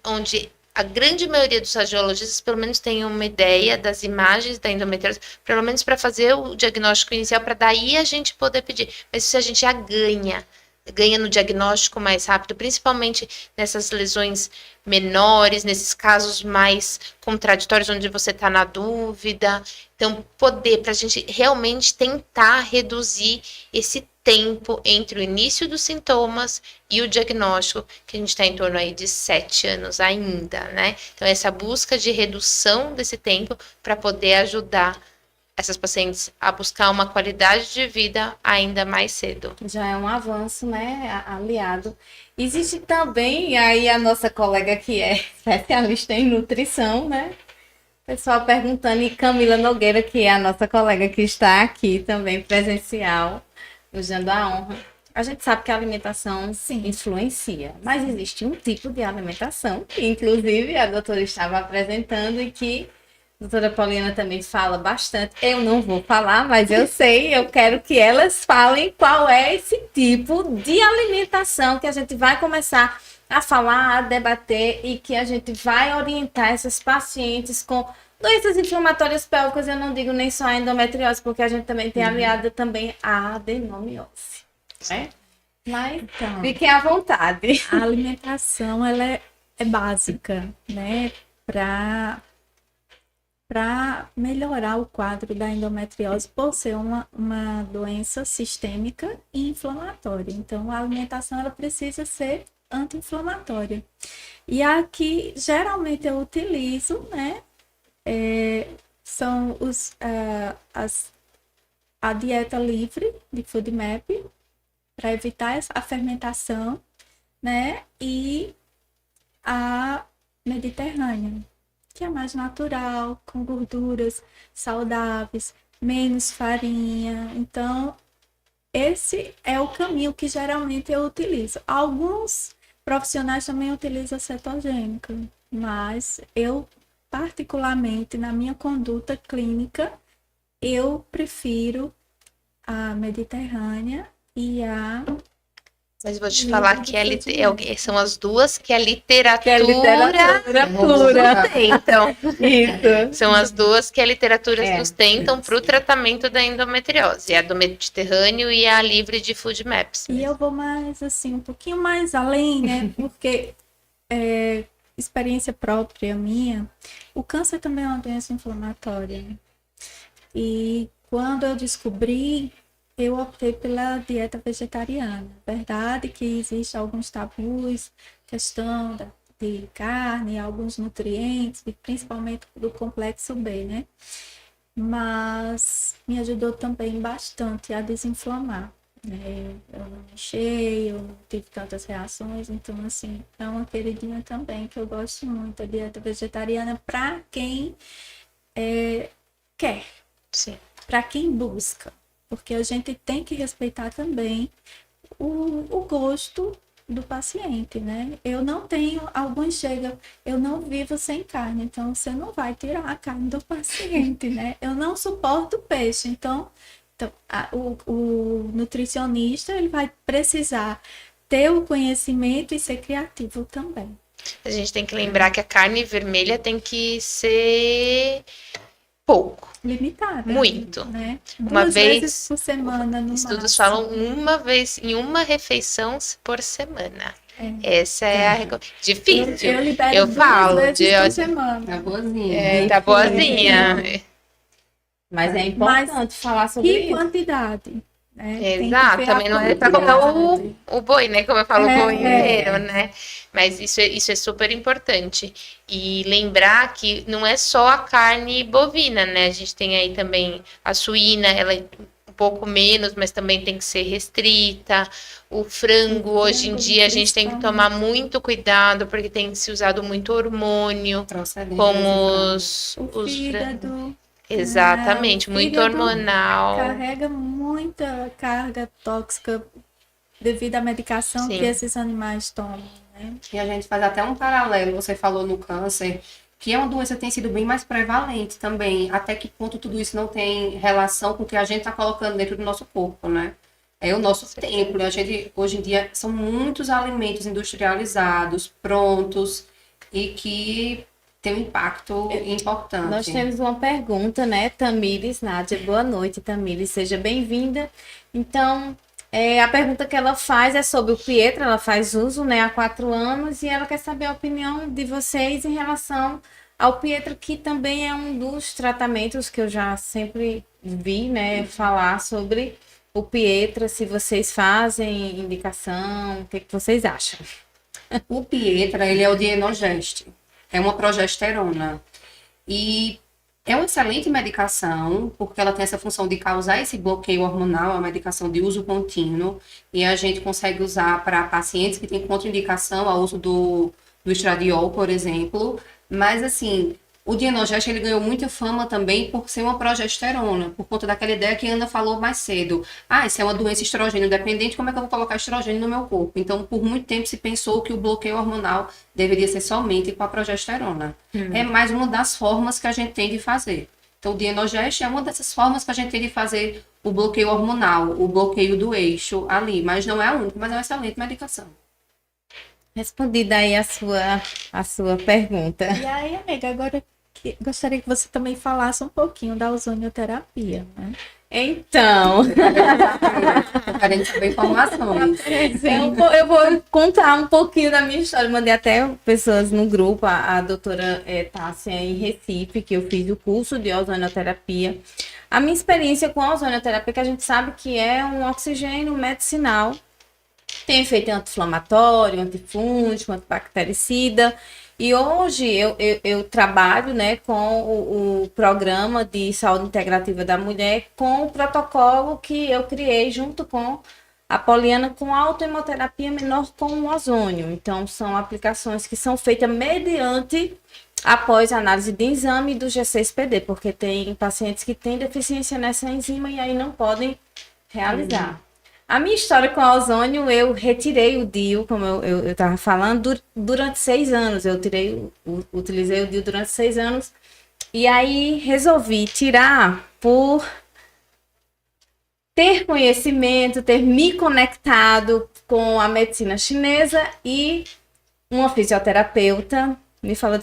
[SPEAKER 2] Onde a grande maioria dos radiologistas, pelo menos, tem uma ideia das imagens da endometriose, pelo menos para fazer o diagnóstico inicial, para daí a gente poder pedir. Mas isso a gente já ganha no diagnóstico mais rápido, principalmente nessas lesões menores, nesses casos mais contraditórios, onde você está na dúvida. Então, para a gente realmente tentar reduzir esse tempo entre o início dos sintomas e o diagnóstico, que a gente está em torno aí de 7 anos ainda, né? Então, essa busca de redução desse tempo para poder ajudar essas pacientes a buscar uma qualidade de vida ainda mais cedo.
[SPEAKER 1] Já é um avanço, né, aliado. Existe também aí a nossa colega que é especialista em nutrição, né? Pessoal perguntando, e Camila Nogueira, que é a nossa colega que está aqui também presencial, nos dando a honra. A gente sabe que a alimentação influencia, mas existe um tipo de alimentação, que inclusive a doutora estava apresentando e que a doutora Pauliana também fala bastante. Eu não vou falar, mas eu sei, eu quero que elas falem qual é esse tipo de alimentação que a gente vai começar a falar, a debater e que a gente vai orientar essas pacientes com doenças inflamatórias pélvicas. Eu não digo nem só a endometriose, porque a gente também tem aliado também a adenomiose, né? Mas
[SPEAKER 3] Então,
[SPEAKER 1] fiquem à vontade.
[SPEAKER 3] a alimentação, ela é básica, né? Para melhorar o quadro da endometriose por ser uma doença sistêmica e inflamatória. Então, a alimentação ela precisa ser anti-inflamatória. E aqui, geralmente, eu utilizo, né? São a dieta livre de FODMAP para evitar a fermentação, né? E a mediterrânea, que é mais natural, com gorduras saudáveis, menos farinha. Então, esse é o caminho que geralmente eu utilizo. Alguns profissionais também utilizam a cetogênica, mas eu, particularmente, na minha conduta clínica, eu prefiro a mediterrânea e a...
[SPEAKER 2] Mas vou te falar que são as duas que a literatura
[SPEAKER 1] pura.
[SPEAKER 2] sustentam.
[SPEAKER 1] Isso.
[SPEAKER 2] São as duas que a literatura sustentam para o tratamento da endometriose. A do Mediterrâneo e a livre de FODMAPs.
[SPEAKER 3] E eu vou mais, assim, um pouquinho mais além, né? Porque, experiência própria minha, o câncer também é uma doença inflamatória. E quando eu descobri, eu optei pela dieta vegetariana. Verdade que existe alguns tabus, questão de carne, alguns nutrientes, principalmente do complexo B, né? Mas me ajudou também bastante a desinflamar, né? Eu não enchei, eu não tive tantas reações, então, assim, é uma queridinha também que eu gosto muito, a dieta vegetariana, para quem quer,
[SPEAKER 2] Sim.
[SPEAKER 3] para quem busca. Porque a gente tem que respeitar também o gosto do paciente, né? Eu não tenho, alguns chegam, eu não vivo sem carne, então você não vai tirar a carne do paciente, né? Eu não suporto peixe, então o nutricionista, ele vai precisar ter o conhecimento e ser criativo também.
[SPEAKER 2] A gente tem que lembrar que a carne vermelha tem que ser pouco.
[SPEAKER 3] Limitada.
[SPEAKER 2] Muito.
[SPEAKER 3] Né?
[SPEAKER 2] Uma
[SPEAKER 3] Duas
[SPEAKER 2] vez
[SPEAKER 3] vezes por semana, no
[SPEAKER 2] Estudos
[SPEAKER 3] máximo.
[SPEAKER 2] falam uma vez, em uma refeição por semana. Essa é a difícil.
[SPEAKER 3] Eu libero
[SPEAKER 2] Eu
[SPEAKER 3] duas
[SPEAKER 2] falo
[SPEAKER 3] vezes
[SPEAKER 2] de
[SPEAKER 3] por semana.
[SPEAKER 4] Tá boazinha.
[SPEAKER 2] tá boazinha.
[SPEAKER 1] Mas é importante falar sobre
[SPEAKER 3] Que
[SPEAKER 1] isso.
[SPEAKER 3] quantidade? Né? Tem que
[SPEAKER 2] Exato,
[SPEAKER 3] ver a
[SPEAKER 2] também não é para comer
[SPEAKER 3] quantidade.
[SPEAKER 2] o boi, né? Como eu falo, o boi
[SPEAKER 3] É.
[SPEAKER 2] inteiro, né? Mas isso é super importante. E lembrar que não é só a carne bovina, né? A gente tem aí também a suína, ela é um pouco menos, mas também tem que ser restrita. O frango, hoje em dia, a gente tem que tomar muito cuidado, porque tem se usado muito hormônio, como
[SPEAKER 3] O fígado.
[SPEAKER 2] Exatamente,
[SPEAKER 3] o
[SPEAKER 2] muito
[SPEAKER 3] fígado
[SPEAKER 2] hormonal.
[SPEAKER 3] Carrega muita carga tóxica devido à medicação
[SPEAKER 2] Sim.
[SPEAKER 3] que esses animais tomam, né?
[SPEAKER 4] E a gente faz até um paralelo, você falou no câncer, que é uma doença que tem sido bem mais prevalente também. Até que ponto tudo isso não tem relação com o que a gente está colocando dentro do nosso corpo, né? é o nosso templo. A gente, hoje em dia, são muitos alimentos industrializados, prontos, e que tem um impacto importante.
[SPEAKER 1] Nós temos uma pergunta, né, Tamires Nádia? Boa noite, Tamires, seja bem-vinda. Então, a pergunta que ela faz é sobre o Pietra, ela faz uso, né, há 4 anos, e ela quer saber a opinião de vocês em relação ao Pietra, que também é um dos tratamentos que eu já sempre vi, né, falar sobre o Pietra, se vocês fazem indicação, o que vocês acham?
[SPEAKER 4] O Pietra, ele é o Dienogest, é uma progesterona. E é uma excelente medicação, porque ela tem essa função de causar esse bloqueio hormonal, é uma medicação de uso contínuo, e a gente consegue usar para pacientes que têm contraindicação ao uso do estradiol, por exemplo. Mas, assim, o Dienogest, ele ganhou muita fama também por ser uma progesterona, por conta daquela ideia que a Ana falou mais cedo. Isso é uma doença estrogênio dependente, como é que eu vou colocar estrogênio no meu corpo? Então, por muito tempo se pensou que o bloqueio hormonal deveria ser somente com a progesterona. É mais uma das formas que a gente tem de fazer. Então, o Dienogest é uma dessas formas que a gente tem de fazer o bloqueio hormonal, o bloqueio do eixo ali, mas não é a única, mas é uma excelente medicação.
[SPEAKER 1] Respondida aí a sua pergunta.
[SPEAKER 3] E aí, amiga, agora gostaria que você também falasse um pouquinho da ozonioterapia, né?
[SPEAKER 1] Então,
[SPEAKER 4] Eu quero saber informações.
[SPEAKER 1] eu vou contar um pouquinho da minha história. Mandei até pessoas no grupo, a doutora Tássia em Recife, que eu fiz o curso de ozonioterapia. A minha experiência com a ozonioterapia, que a gente sabe que é um oxigênio medicinal, tem efeito anti-inflamatório, antifúngico, antibactericida. E hoje eu trabalho, né, com o programa de saúde integrativa da mulher, com o protocolo que eu criei junto com a Poliana, com autohemoterapia menor com o ozônio. Então, são aplicações que são feitas mediante, após análise de exame do G6PD, porque tem pacientes que têm deficiência nessa enzima e aí não podem realizar. A minha história com o ozônio, eu retirei o DIU, como eu estava falando, durante 6 anos. Eu utilizei o DIU durante 6 anos. E aí resolvi tirar por ter conhecimento, ter me conectado com a medicina chinesa, e uma fisioterapeuta me falou,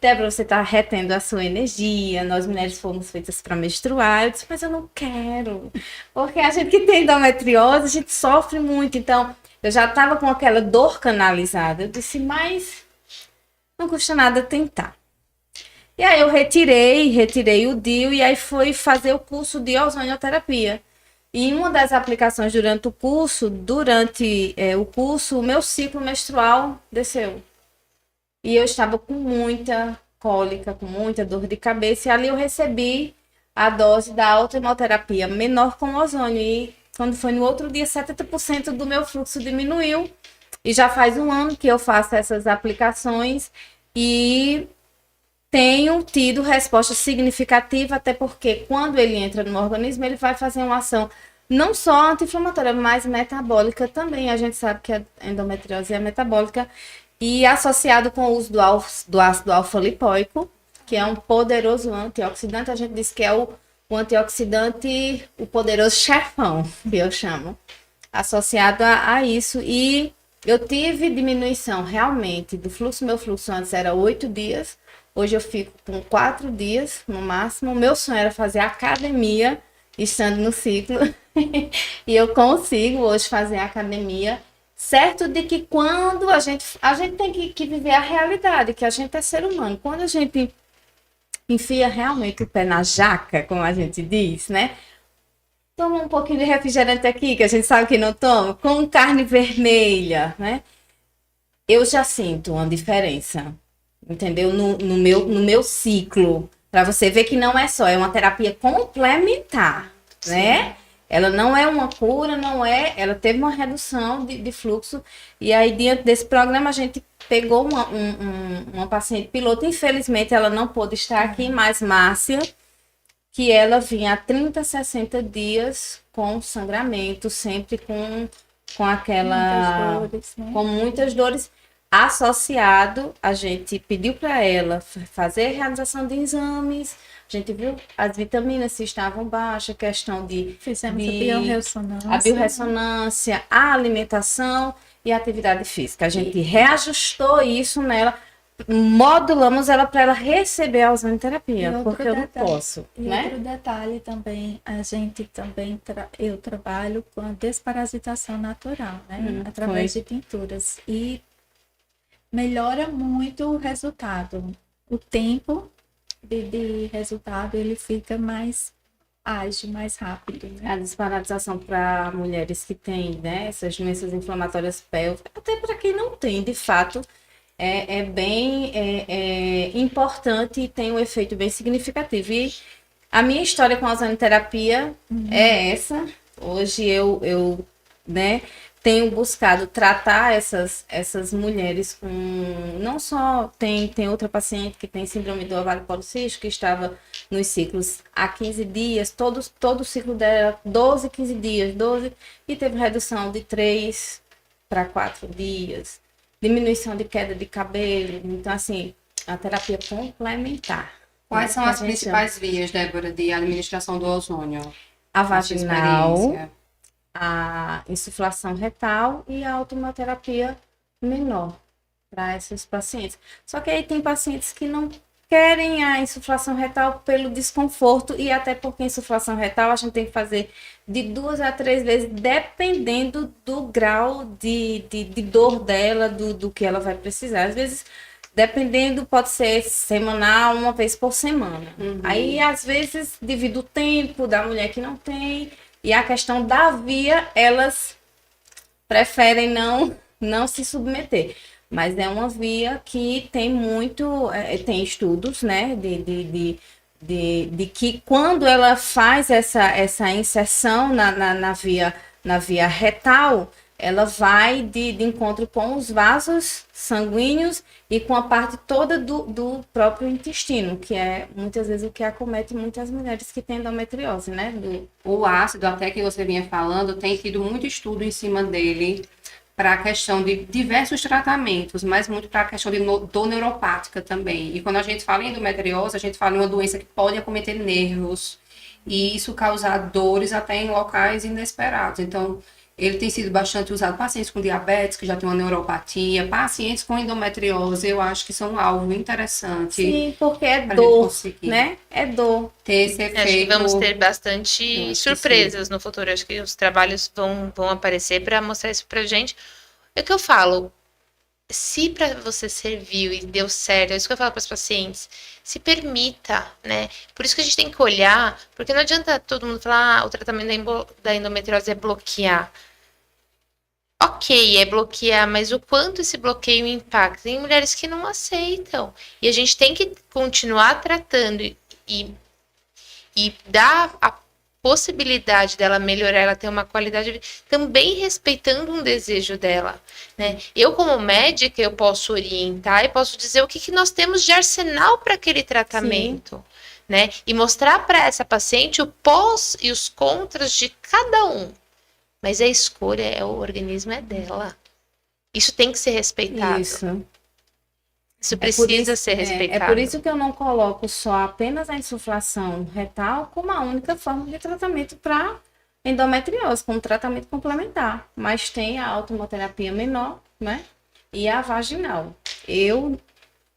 [SPEAKER 1] Débora, você está retendo a sua energia, nós mulheres fomos feitas para menstruar. Eu disse, mas eu não quero, porque a gente que tem endometriose, a gente sofre muito. Então, eu já estava com aquela dor canalizada. Eu disse, mas não custa nada tentar. E aí eu retirei o DIU, e aí fui fazer o curso de ozonioterapia. E uma das aplicações durante o curso, o meu ciclo menstrual desceu. E eu estava com muita cólica, com muita dor de cabeça. E ali eu recebi a dose da autohemoterapia menor com ozônio. E quando foi no outro dia, 70% do meu fluxo diminuiu. E já faz 1 ano que eu faço essas aplicações. E tenho tido resposta significativa, até porque quando ele entra no organismo, ele vai fazer uma ação não só anti-inflamatória, mas metabólica também. A gente sabe que a endometriose é metabólica. E associado com o uso do ácido alfa-lipoico, que é um poderoso antioxidante, a gente diz que é o antioxidante, o poderoso chefão, que eu chamo, associado a isso. E eu tive diminuição realmente do fluxo. Meu fluxo antes era 8 dias, hoje eu fico com 4 dias no máximo. Meu sonho era fazer academia estando no ciclo, e eu consigo hoje fazer academia. Certo de que quando a gente tem que viver a realidade, que a gente é ser humano. Quando a gente enfia realmente o pé na jaca, como a gente diz, né? Toma um pouquinho de refrigerante aqui, que a gente sabe que não toma, com carne vermelha, né? Eu já sinto uma diferença, entendeu? No meu ciclo. Para você ver que não é só, é uma terapia complementar, né? Ela não é uma cura, ela teve uma redução de fluxo. E aí, diante desse programa, a gente pegou uma paciente piloto. Infelizmente, ela não pôde estar aqui, mas Márcia, que ela vinha há 30, 60 dias com sangramento, sempre com aquela...
[SPEAKER 3] Muitas dores, né?
[SPEAKER 1] Com muitas dores. Associado, a gente pediu para ela fazer a realização de exames, a gente viu as vitaminas se estavam baixas, questão de
[SPEAKER 3] Fizemos
[SPEAKER 1] de-
[SPEAKER 3] a biorressonância.
[SPEAKER 1] a biorressonância, a alimentação e a atividade física. A gente reajustou isso nela, modulamos ela para ela receber a ozonoterapia,
[SPEAKER 3] E outro
[SPEAKER 1] porque eu não
[SPEAKER 3] detalhe-
[SPEAKER 1] posso,
[SPEAKER 3] E
[SPEAKER 1] né?
[SPEAKER 3] outro detalhe também, eu trabalho com a desparasitação natural, né? Através de pinturas. E melhora muito o resultado. O tempo de resultado, ele fica mais ágil, mais rápido, né?
[SPEAKER 1] A desparalisação para mulheres que têm, né, essas doenças inflamatórias pélvicas, até para quem não tem, de fato, é bem importante e tem um efeito bem significativo. E a minha história com a ozonoterapia é essa. Hoje eu né, tenho buscado tratar essas mulheres com... Não só tem outra paciente que tem síndrome do ovário policístico, que estava nos ciclos há 15 dias, todo o ciclo dela, 12, 15 dias, 12, e teve redução de 3 para 4 dias, diminuição de queda de cabelo. Então, assim, a terapia complementar.
[SPEAKER 4] Quais são
[SPEAKER 1] Que a
[SPEAKER 4] as
[SPEAKER 1] gente
[SPEAKER 4] principais vias, Débora, de administração do ozônio?
[SPEAKER 1] A
[SPEAKER 4] Na sua
[SPEAKER 1] vaginal,
[SPEAKER 4] experiência?
[SPEAKER 1] a insuflação retal e a automoterapia menor para esses pacientes. Só que aí tem pacientes que não querem a insuflação retal pelo desconforto e até porque a insuflação retal a gente tem que fazer de 2 a 3 vezes, dependendo do grau de dor dela, do que ela vai precisar. Às vezes, dependendo, pode ser semanal, uma vez por semana. Aí, às vezes, devido ao tempo da mulher que não tem, e a questão da via, elas preferem não se submeter. Mas é uma via que tem tem estudos, né, de que quando ela faz essa inserção na via retal, ela vai de encontro com os vasos sanguíneos e com a parte toda do próprio intestino, que é muitas vezes o que acomete muitas mulheres que têm endometriose, né?
[SPEAKER 4] O ácido, até que você vinha falando, tem tido muito estudo em cima dele para a questão de diversos tratamentos, mas muito para a questão de dor neuropática também. E quando a gente fala em endometriose, a gente fala em uma doença que pode acometer nervos e isso causar dores até em locais inesperados. Então, ele tem sido bastante usado. Pacientes com diabetes, que já tem uma neuropatia, pacientes com endometriose, eu acho que são algo interessante.
[SPEAKER 1] Sim, porque é
[SPEAKER 4] pra gente
[SPEAKER 1] dor,
[SPEAKER 4] conseguir
[SPEAKER 1] né? É dor.
[SPEAKER 4] ter esse
[SPEAKER 2] Acho que
[SPEAKER 4] efeito.
[SPEAKER 2] vamos ter
[SPEAKER 4] Eu
[SPEAKER 2] bastante
[SPEAKER 4] acho que
[SPEAKER 2] surpresas no futuro. Acho que os trabalhos vão aparecer para mostrar isso pra gente. É o que eu falo. Se para você serviu e deu certo, é isso que eu falo para os pacientes, se permita, né? Por isso que a gente tem que olhar, porque não adianta todo mundo falar, o tratamento da endometriose é bloquear. Ok, é bloquear, mas o quanto esse bloqueio impacta? Tem mulheres que não aceitam. E a gente tem que continuar tratando e dar a possibilidade dela melhorar, ela ter uma qualidade de vida, também respeitando um desejo dela, né? Eu, como médica, eu posso orientar e posso dizer o que nós temos de arsenal para aquele tratamento, né? E mostrar para essa paciente o pós e os contras de cada um. Mas a escolha, o organismo é dela. Isso tem que ser respeitado. Isso precisa ser respeitado.
[SPEAKER 1] É por isso que eu não coloco só apenas a insuflação retal como a única forma de tratamento para endometriose, como tratamento complementar. Mas tem a automoterapia menor, né? E a vaginal.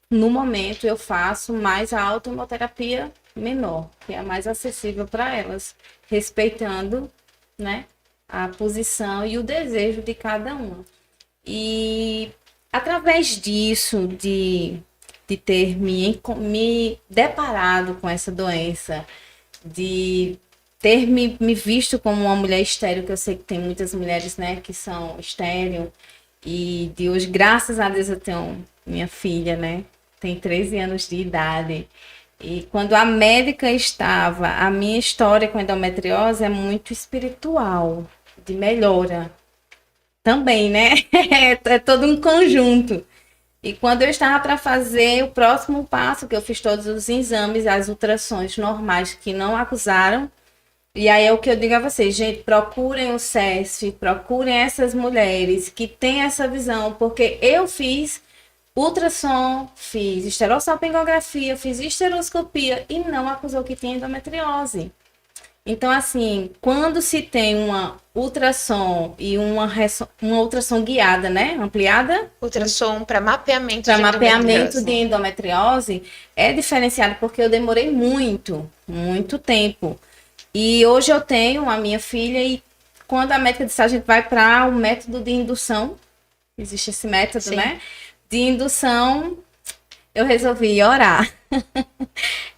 [SPEAKER 1] No momento, eu faço mais a automoterapia menor, que é a mais acessível para elas, respeitando, né, a posição e o desejo de cada uma. E através disso, de ter me deparado com essa doença, de ter me visto como uma mulher estéril, que eu sei que tem muitas mulheres, né, que são estéril, e de hoje, graças a Deus, eu tenho minha filha, né, tem 13 anos de idade. E quando a médica estava, a minha história com endometriose é muito espiritual, de melhora. Também, né? É todo um conjunto. E quando eu estava para fazer o próximo passo, que eu fiz todos os exames, as ultrassons normais que não acusaram E aí é o que eu digo a vocês, gente, procurem o CESF, procurem essas mulheres que têm essa visão, porque eu fiz ultrassom, fiz esterossalpingografia, fiz esteroscopia e não acusou que tinha endometriose. Então, assim, quando se tem uma ultrassom e uma ultrassom guiada, né, ampliada,
[SPEAKER 2] Ultrassom para mapeamento
[SPEAKER 1] para
[SPEAKER 2] de
[SPEAKER 1] mapeamento
[SPEAKER 2] endometriose.
[SPEAKER 1] de endometriose, é diferenciado porque eu demorei muito tempo. E hoje eu tenho a minha filha e quando a médica disse a gente vai para o método de indução, existe esse método,
[SPEAKER 2] Sim.
[SPEAKER 1] né? De indução, eu resolvi orar.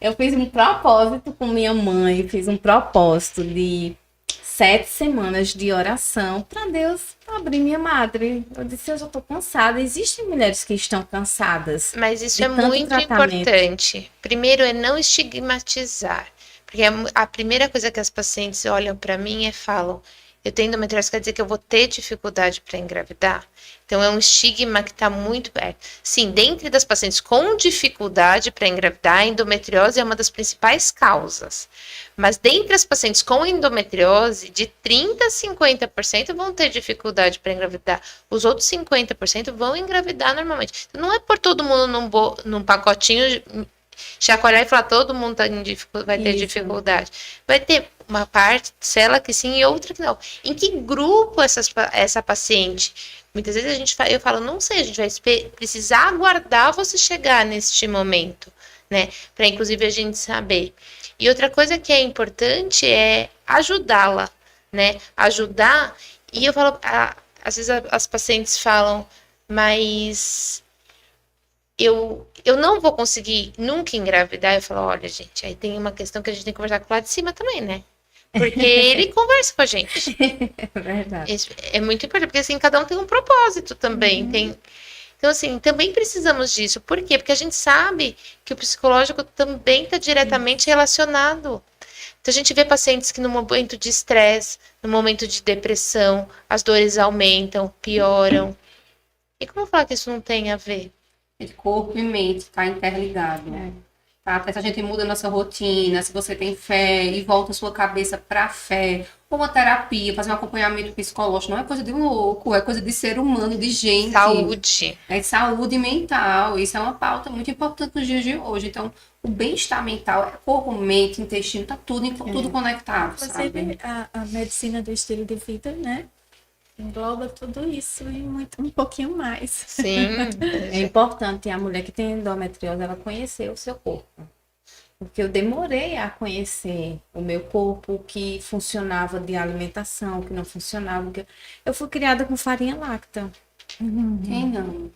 [SPEAKER 1] Eu fiz um propósito com minha mãe, fiz um propósito de 7 semanas de oração para Deus abrir minha madre. Eu disse, eu já estou cansada. Existem mulheres que estão cansadas.
[SPEAKER 2] Mas isso
[SPEAKER 1] de
[SPEAKER 2] é
[SPEAKER 1] tanto
[SPEAKER 2] muito
[SPEAKER 1] tratamento.
[SPEAKER 2] importante. Primeiro é não estigmatizar. Porque a primeira coisa que as pacientes olham para mim é falam, eu tenho endometriose, quer dizer que eu vou ter dificuldade para engravidar? Então é um estigma que está muito perto. Sim, dentre das pacientes com dificuldade para engravidar, a endometriose é uma das principais causas. Mas dentre as pacientes com endometriose, de 30% a 50% vão ter dificuldade para engravidar. Os outros 50% vão engravidar normalmente. Então, não é por todo mundo num pacotinho chacoalhar e falar todo mundo vai ter
[SPEAKER 1] Isso.
[SPEAKER 2] dificuldade. Vai ter uma parte, célula que sim e outra que não. Em que grupo essa paciente? Muitas vezes eu falo, não sei, a gente vai precisar aguardar você chegar neste momento, né? Para inclusive a gente saber. E outra coisa que é importante é ajudá-la, né? Ajudar. E eu falo, às vezes as pacientes falam, mas eu não vou conseguir nunca engravidar. Eu falo, olha, gente, aí tem uma questão que a gente tem que conversar com o lado de cima também, né? Porque ele conversa com a gente.
[SPEAKER 1] É verdade.
[SPEAKER 2] Isso é muito importante, porque assim, cada um tem um propósito também. Então, assim, também precisamos disso. Por quê? Porque a gente sabe que o psicológico também está diretamente relacionado. Então, a gente vê pacientes que no momento de estresse, no momento de depressão, as dores aumentam, pioram. E como falar que isso não tem a ver?
[SPEAKER 4] Corpo e mente está interligado. Tá? Até se a gente muda a nossa rotina, se você tem fé e volta a sua cabeça para a fé, ou uma terapia, fazer um acompanhamento psicológico, não é coisa de louco, é coisa de ser humano, de gente.
[SPEAKER 2] Saúde.
[SPEAKER 4] É saúde mental. Isso é uma pauta muito importante nos dias de hoje. Então, o bem-estar mental, corpo, mente, intestino, tá tudo conectado, sabe?
[SPEAKER 3] Inclusive, a medicina do estilo de vida, né? Engloba tudo isso e um pouquinho mais.
[SPEAKER 2] Sim.
[SPEAKER 1] É importante a mulher que tem endometriose, ela conhecer o seu corpo. Porque eu demorei a conhecer o meu corpo, o que funcionava de alimentação, o que não funcionava. Eu fui criada com farinha láctea.
[SPEAKER 4] Quem não?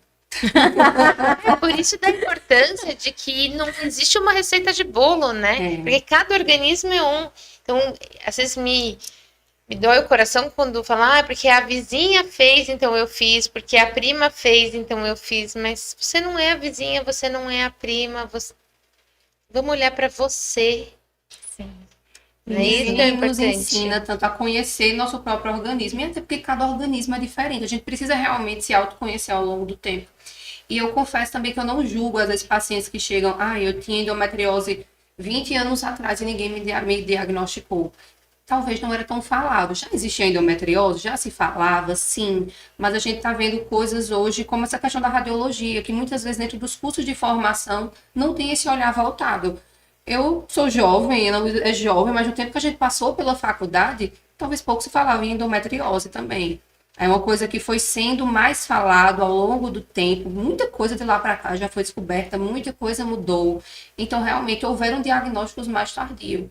[SPEAKER 2] É por isso da importância de que não existe uma receita de bolo, né? Porque cada organismo é um. Então, às vezes me dói o coração quando falam, porque a vizinha fez, então eu fiz, porque a prima fez, então eu fiz. Mas você não é a vizinha, você não é a prima. Vamos olhar para você.
[SPEAKER 3] Sim.
[SPEAKER 2] Né? Isso que é
[SPEAKER 4] nos
[SPEAKER 2] importante.
[SPEAKER 4] ensina tanto a conhecer nosso próprio organismo, e até porque cada organismo é diferente. A gente precisa realmente se autoconhecer ao longo do tempo. E eu confesso também que eu não julgo, às vezes, pacientes que chegam, eu tinha endometriose 20 anos atrás e ninguém me diagnosticou. Talvez não era tão falado. Já existia endometriose? Já se falava, sim. Mas a gente está vendo coisas hoje, como essa questão da radiologia, que muitas vezes dentro dos cursos de formação não tem esse olhar voltado. Eu sou jovem, ela é jovem, mas no tempo que a gente passou pela faculdade, talvez pouco se falava em endometriose também. É uma coisa que foi sendo mais falado ao longo do tempo. Muita coisa de lá para cá já foi descoberta, muita coisa mudou. Então, realmente, houveram diagnósticos mais tardios.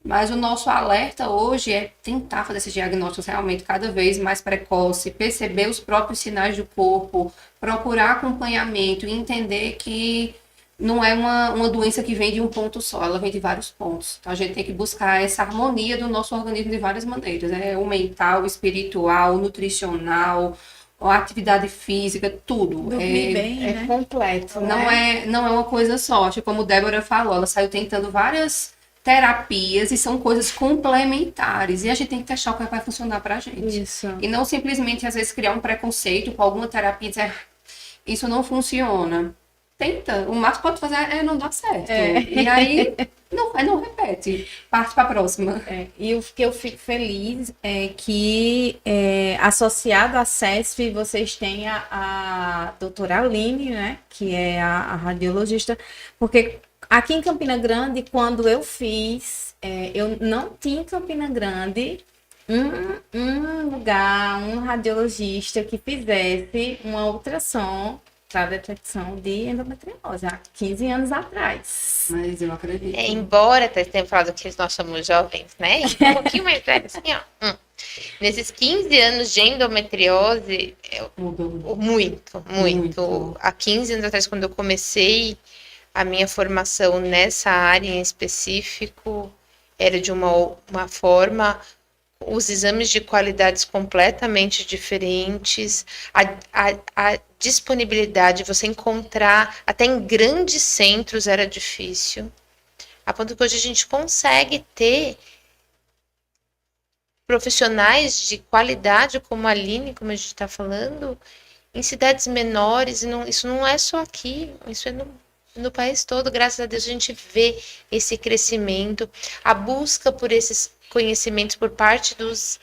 [SPEAKER 4] Mas o nosso alerta hoje é tentar fazer esses diagnósticos realmente cada vez mais precoce, perceber os próprios sinais do corpo, procurar acompanhamento e entender que não é uma doença que vem de um ponto só, ela vem de vários pontos. Então, a gente tem que buscar essa harmonia do nosso organismo de várias maneiras, né? O mental, o espiritual, o nutricional, a atividade física, tudo.
[SPEAKER 3] Dormir bem, né?
[SPEAKER 1] Completo.
[SPEAKER 4] Não é uma coisa só. Acho que como Débora falou, ela saiu tentando várias terapias e são coisas complementares. E a gente tem que testar o que vai funcionar pra gente.
[SPEAKER 1] Isso.
[SPEAKER 4] E não simplesmente, às vezes, criar um preconceito com alguma terapia e dizer, isso não funciona. tenta. O máximo que pode fazer é não dar certo. E aí, não repete. Parte para a próxima.
[SPEAKER 1] E o que eu fico feliz é que, associado à CESF, vocês têm a doutora Aline, né? Que é a radiologista, porque aqui em Campina Grande, quando eu fiz, eu não tinha em Campina Grande um lugar, um radiologista que fizesse uma ultrassom para detecção de endometriose, há 15 anos atrás.
[SPEAKER 4] Mas eu acredito.
[SPEAKER 2] Embora tenha falado que nós somos jovens, né? Um pouquinho mais velhos, assim, ó. Nesses 15 anos de endometriose,
[SPEAKER 4] Mudou.
[SPEAKER 2] muito. Há 15 anos atrás, quando eu comecei a minha formação nessa área em específico, era de uma forma, os exames de qualidades completamente diferentes, a disponibilidade, você encontrar até em grandes centros era difícil, a ponto que hoje a gente consegue ter profissionais de qualidade como a Aline, como a gente está falando, em cidades menores, e isso não é só aqui, isso é no país todo. Graças a Deus a gente vê esse crescimento, a busca por esses conhecimentos por parte dos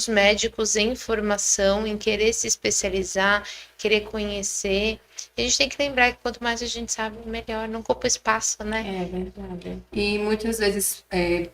[SPEAKER 2] médicos em formação, em querer se especializar, querer conhecer. A gente tem que lembrar que quanto mais a gente sabe, melhor, não ocupa espaço, né?
[SPEAKER 1] É verdade.
[SPEAKER 4] E muitas vezes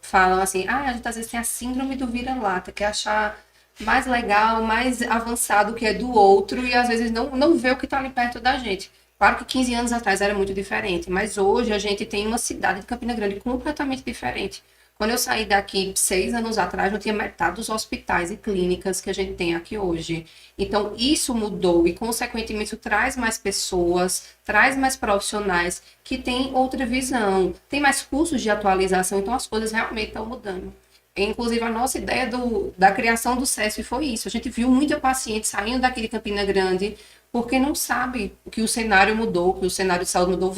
[SPEAKER 4] falam assim, a gente às vezes tem a síndrome do vira-lata, que é achar mais legal, mais avançado que é do outro, e às vezes não vê o que está ali perto da gente. Claro que 15 anos atrás era muito diferente, mas hoje a gente tem uma cidade de Campina Grande completamente diferente. Quando eu saí daqui 6 anos atrás, não tinha metade dos hospitais e clínicas que a gente tem aqui hoje. Então, isso mudou e, consequentemente, isso traz mais pessoas, traz mais profissionais que têm outra visão, tem mais cursos de atualização, então as coisas realmente estão mudando. Inclusive, a nossa ideia da criação do CESF foi isso. A gente viu muita paciente saindo daqui de Campina Grande porque não sabe que o cenário mudou, que o cenário de saúde mudou,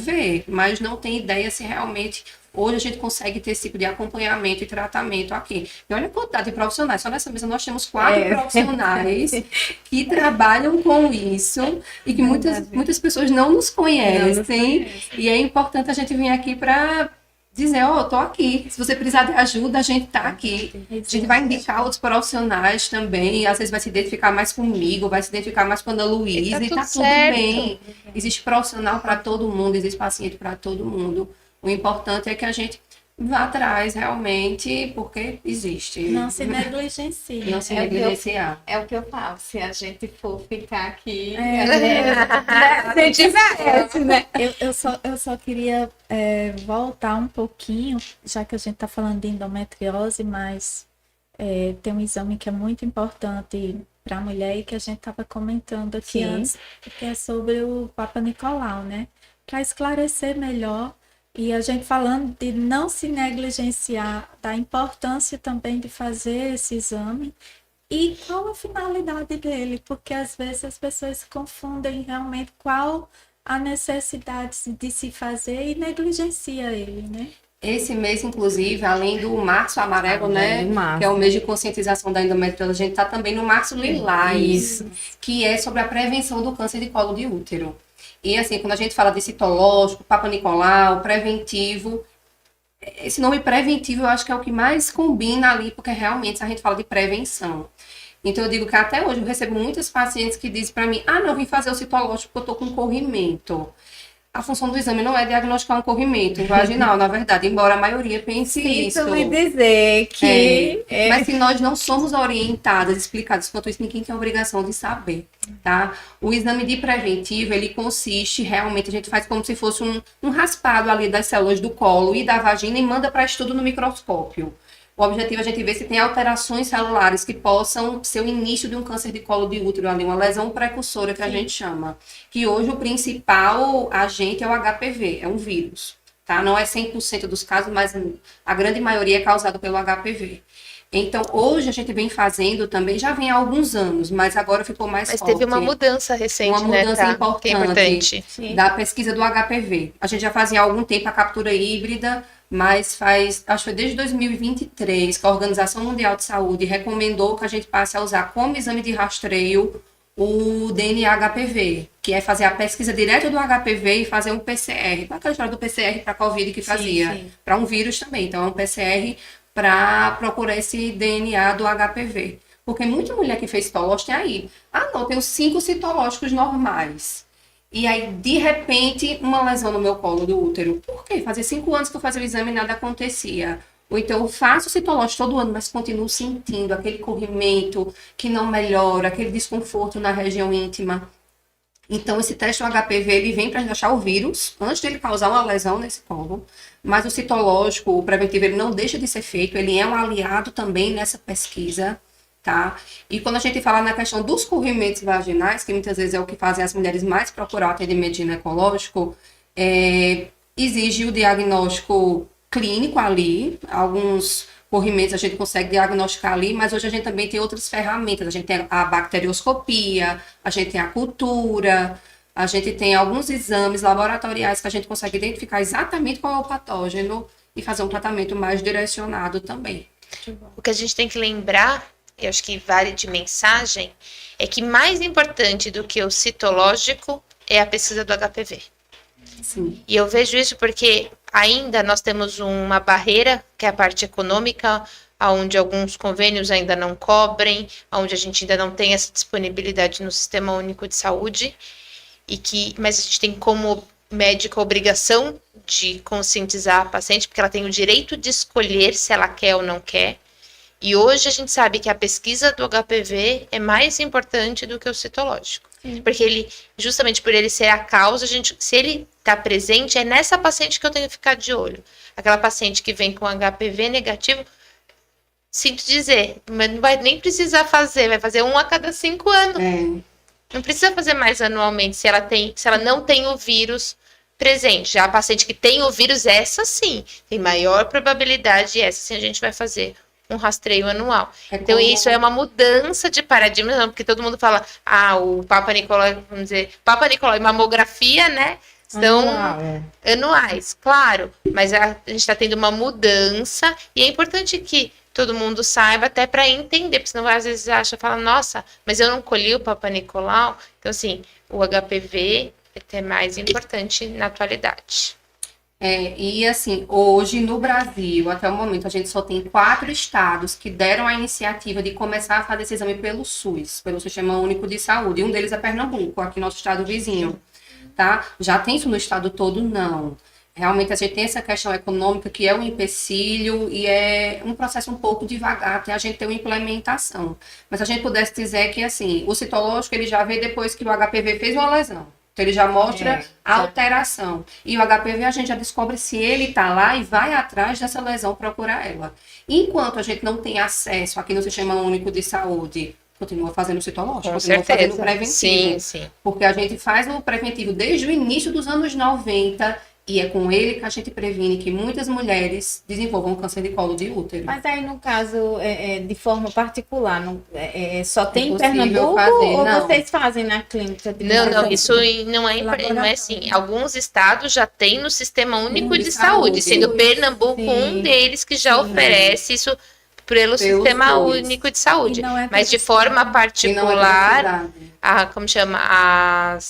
[SPEAKER 4] mas não tem ideia se realmente hoje a gente consegue ter esse tipo de acompanhamento e tratamento aqui. E olha a quantidade de profissionais. Só nessa mesa nós temos 4 profissionais que trabalham com isso e que muitas pessoas não nos conhecem. E é importante a gente vir aqui para dizer, tô aqui. Se você precisar de ajuda, a gente tá aqui. A gente vai indicar outros profissionais também. Às vezes vai se identificar mais comigo, vai se identificar mais com a Ana Luísa e tá tudo bem. Existe profissional para todo mundo, existe paciente para todo mundo. O importante é que a gente vá atrás realmente, porque existe.
[SPEAKER 3] Não se negligencie.
[SPEAKER 4] Não se negligenciar.
[SPEAKER 1] É o que eu falo, se a gente for ficar aqui,
[SPEAKER 3] a
[SPEAKER 1] gente esquece, né?
[SPEAKER 3] Eu só queria voltar um pouquinho, já que a gente está falando de endometriose, mas tem um exame que é muito importante para a mulher e que a gente estava comentando aqui antes, que é sobre o Papa Nicolau, né? Para esclarecer melhor. E a gente falando de não se negligenciar, da importância também de fazer esse exame e qual a finalidade dele, porque às vezes as pessoas confundem realmente qual a necessidade de se fazer e negligencia ele, né?
[SPEAKER 4] Esse mês, inclusive, além do Março Amarelo, né, que é o mês de conscientização da endometriose, a gente está também no Março Lilás, que é sobre a prevenção do câncer de colo de útero. E assim, quando a gente fala de citológico, Papa Nicolau, preventivo, esse nome preventivo eu acho que é o que mais combina ali, porque realmente a gente fala de prevenção. Então eu digo que até hoje eu recebo muitos pacientes que dizem para mim, não, eu vim fazer o citológico porque eu tô com corrimento. A função do exame não é diagnosticar um corrimento vaginal, na verdade, embora a maioria pense isso.
[SPEAKER 1] Isso me dizer que...
[SPEAKER 4] Mas se nós não somos orientadas, explicadas quanto isso, ninguém tem a obrigação de saber, tá? O exame de preventivo, ele consiste, realmente, a gente faz como se fosse um raspado ali das células do colo e da vagina e manda para estudo no microscópio. O objetivo é a gente ver se tem alterações celulares que possam ser o início de um câncer de colo de útero, ali, uma lesão precursora que a gente chama. Que hoje o principal agente é o HPV, é um vírus. Tá? Não é 100% dos casos, mas a grande maioria é causada pelo HPV. Então, hoje a gente vem fazendo também, já vem há alguns anos, mas agora ficou mais forte.
[SPEAKER 2] Mas teve uma mudança recente,
[SPEAKER 4] uma mudança importante da pesquisa do HPV. A gente já fazia há algum tempo a captura híbrida, mas acho que foi desde 2023 que a Organização Mundial de Saúde recomendou que a gente passe a usar como exame de rastreio o DNA HPV, que é fazer a pesquisa direto do HPV e fazer um PCR. Aquela história do PCR para Covid que fazia, para um vírus também. Então, é um PCR para procurar esse DNA do HPV. Porque muita mulher que fez citológico tem aí. Ah, não, eu tenho 5 citológicos normais. E aí, de repente, uma lesão no meu colo do útero. Por quê? Fazia 5 anos que eu fazia o exame e nada acontecia. Ou então eu faço citológico todo ano, mas continuo sentindo aquele corrimento que não melhora, aquele desconforto na região íntima. Então, esse teste do HPV, ele vem para achar o vírus, antes de ele causar uma lesão nesse colo. Mas o citológico, o preventivo, ele não deixa de ser feito, ele é um aliado também nessa pesquisa, tá? E quando a gente fala na questão dos corrimentos vaginais, que muitas vezes é o que fazem as mulheres mais procurar atendimento ginecológico, exige o diagnóstico clínico ali, alguns corrimentos a gente consegue diagnosticar ali, mas hoje a gente também tem outras ferramentas, a gente tem a bacterioscopia, a gente tem a cultura, a gente tem alguns exames laboratoriais que a gente consegue identificar exatamente qual é o patógeno e fazer um tratamento mais direcionado também.
[SPEAKER 2] O que a gente tem que lembrar, eu acho que vale de mensagem, é que mais importante do que o citológico é a pesquisa do HPV.
[SPEAKER 4] Sim.
[SPEAKER 2] E eu vejo isso porque ainda nós temos uma barreira, que é a parte econômica, onde alguns convênios ainda não cobrem, onde a gente ainda não tem essa disponibilidade no Sistema Único de Saúde, mas a gente tem como médico a obrigação de conscientizar a paciente, porque ela tem o direito de escolher se ela quer ou não quer. E hoje a gente sabe que a pesquisa do HPV é mais importante do que o citológico. Porque ele, justamente por ele ser a causa, se ele está presente, é nessa paciente que eu tenho que ficar de olho. Aquela paciente que vem com HPV negativo, sinto dizer, mas não vai nem precisar fazer, vai fazer 1 a cada 5 anos. Não precisa fazer mais anualmente se ela não tem o vírus presente. Já a paciente que tem o vírus, essa sim, tem maior probabilidade, e essa sim a gente vai fazer um rastreio anual. Então, isso é uma mudança de paradigma, não, porque todo mundo fala, o Papa Nicolau, vamos dizer, Papa Nicolau e mamografia, né, são anuais, claro, mas a gente está tendo uma mudança, e é importante que todo mundo saiba, até para entender, porque senão às vezes fala, nossa, mas eu não colhi o Papa Nicolau. Então, assim, o HPV é até mais importante na atualidade.
[SPEAKER 4] E assim, hoje no Brasil, até o momento, a gente só tem 4 estados que deram a iniciativa de começar a fazer esse exame pelo SUS, pelo Sistema Único de Saúde. Um deles é Pernambuco, aqui nosso estado vizinho, tá? Já tem isso no estado todo? Não. Realmente a gente tem essa questão econômica que é um empecilho e é um processo um pouco devagar até a gente ter uma implementação. Mas se a gente pudesse dizer que, assim, o citológico ele já veio depois que o HPV fez uma lesão. Então, ele já mostra a alteração. E o HPV, a gente já descobre se ele está lá e vai atrás dessa lesão procurar ela. Enquanto a gente não tem acesso aqui no Sistema Único de Saúde, continua fazendo o citológico, continua fazendo o preventivo.
[SPEAKER 2] Sim.
[SPEAKER 4] Porque a gente faz o preventivo desde o início dos anos 90 e é com ele que a gente previne que muitas mulheres desenvolvam câncer de colo de útero.
[SPEAKER 1] Mas aí, no caso, de forma particular, só tem em
[SPEAKER 4] possível
[SPEAKER 1] Pernambuco
[SPEAKER 4] fazer,
[SPEAKER 1] ou
[SPEAKER 4] não.
[SPEAKER 1] vocês fazem na clínica?
[SPEAKER 2] Não, isso não é assim. Alguns estados já têm no Sistema Único de Saúde, sendo Pernambuco um deles que já oferece isso pelo Sistema Único de Saúde. Mas de forma particular, como chama?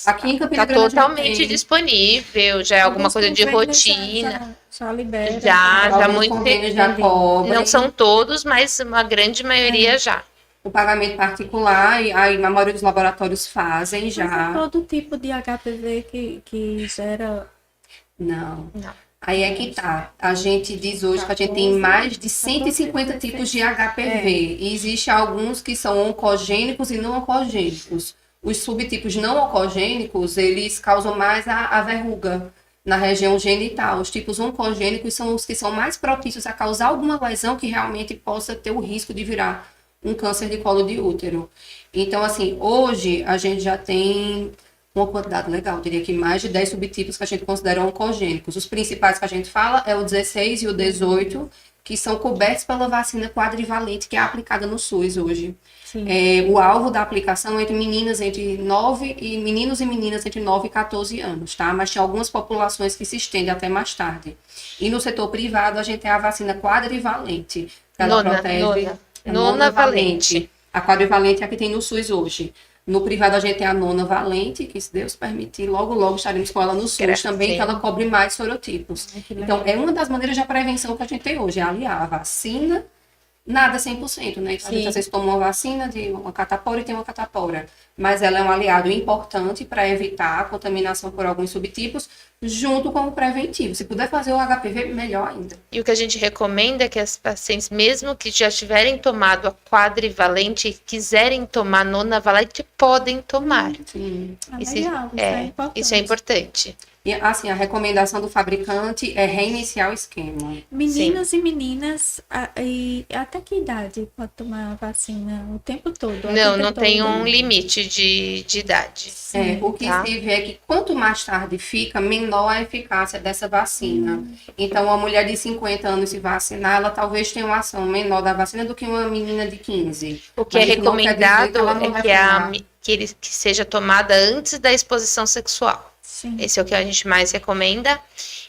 [SPEAKER 4] Aqui em Campina
[SPEAKER 2] Está
[SPEAKER 4] Grande
[SPEAKER 2] totalmente disponível, já é alguma coisa de rotina.
[SPEAKER 3] Já libera.
[SPEAKER 2] Já muito.
[SPEAKER 4] Já cobrem.
[SPEAKER 2] Não são todos, mas uma grande maioria já.
[SPEAKER 4] O pagamento particular, e aí a maioria dos laboratórios fazem já.
[SPEAKER 3] Mas é todo tipo de HPV que gera.
[SPEAKER 4] Não. Aí é que tá. A gente diz hoje que a gente tem mais de 150 tipos de HPV. E existem alguns que são oncogênicos e não oncogênicos. Os subtipos não oncogênicos, eles causam mais a verruga na região genital. Os tipos oncogênicos são os que são mais propícios a causar alguma lesão que realmente possa ter o risco de virar um câncer de colo de útero. Então, assim, hoje a gente já tem uma quantidade legal, diria que mais de 10 subtipos que a gente considera oncogênicos. Os principais que a gente fala é o 16 e o 18, que são cobertos pela vacina quadrivalente, que é aplicada no SUS hoje. O alvo da aplicação é entre meninos e meninas entre 9 e 14 anos, tá? Mas tem algumas populações que se estendem até mais tarde. E no setor privado, a gente tem a vacina quadrivalente. Ela protege...
[SPEAKER 2] Nonavalente.
[SPEAKER 4] A quadrivalente é a que tem no SUS hoje. No privado a gente tem a Nona Valente, que se Deus permitir, logo estaremos com ela no SUS também, que ela cobre mais sorotipos. Então, é uma das maneiras de prevenção que a gente tem hoje, é aliar a vacina, nada 100%, né? A gente às vezes toma uma vacina de uma catapora e tem uma catapora, mas ela é um aliado importante para evitar a contaminação por alguns subtipos, junto com o preventivo. Se puder fazer o HPV, melhor ainda.
[SPEAKER 2] E o que a gente recomenda é que as pacientes, mesmo que já tiverem tomado a quadrivalente e quiserem tomar nonavalente, podem tomar.
[SPEAKER 4] Sim.
[SPEAKER 3] Legal, isso é importante.
[SPEAKER 2] Isso é importante.
[SPEAKER 4] E assim, a recomendação do fabricante é reiniciar o esquema.
[SPEAKER 3] Meninos e meninas, e até que idade pode tomar a vacina? O tempo todo?
[SPEAKER 2] Não tem um limite de idade.
[SPEAKER 4] O que se vê é que quanto mais tarde fica, menor a eficácia dessa vacina. Então, uma mulher de 50 anos se vacinar, ela talvez tenha uma ação menor da vacina do que uma menina de 15.
[SPEAKER 2] O que é recomendado que seja tomada antes da exposição sexual.
[SPEAKER 3] Sim.
[SPEAKER 2] Esse é o que a gente mais recomenda.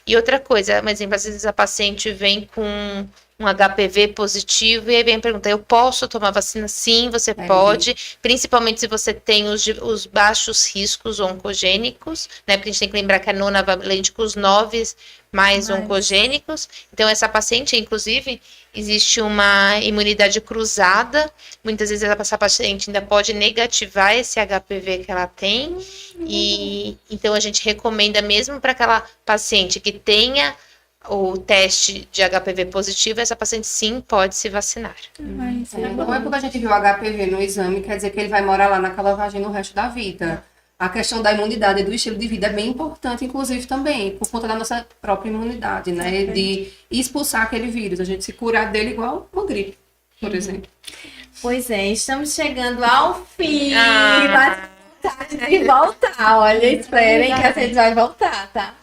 [SPEAKER 2] E outra coisa, por exemplo, às vezes a paciente vem com um HPV positivo e aí vem perguntar, eu posso tomar vacina? Sim, você pode, principalmente se você tem os baixos riscos oncogênicos, né? Porque a gente tem que lembrar que a nonavalente com os 9 mais oncogênicos. Então, essa paciente, inclusive, existe uma imunidade cruzada. Muitas vezes essa paciente ainda pode negativar esse HPV que ela tem. E então, a gente recomenda mesmo para aquela paciente que tenha o teste de HPV positivo, essa paciente sim pode se vacinar.
[SPEAKER 4] Não é porque a gente viu o HPV no exame, quer dizer que ele vai morar lá naquela vagina o resto da vida. A questão da imunidade e do estilo de vida é bem importante, inclusive, também, por conta da nossa própria imunidade, né? De expulsar aquele vírus, a gente se curar dele igual uma gripe, por exemplo.
[SPEAKER 1] Pois é, estamos chegando ao fim. Mas vontade de voltar, olha, esperem que a gente vai voltar, tá?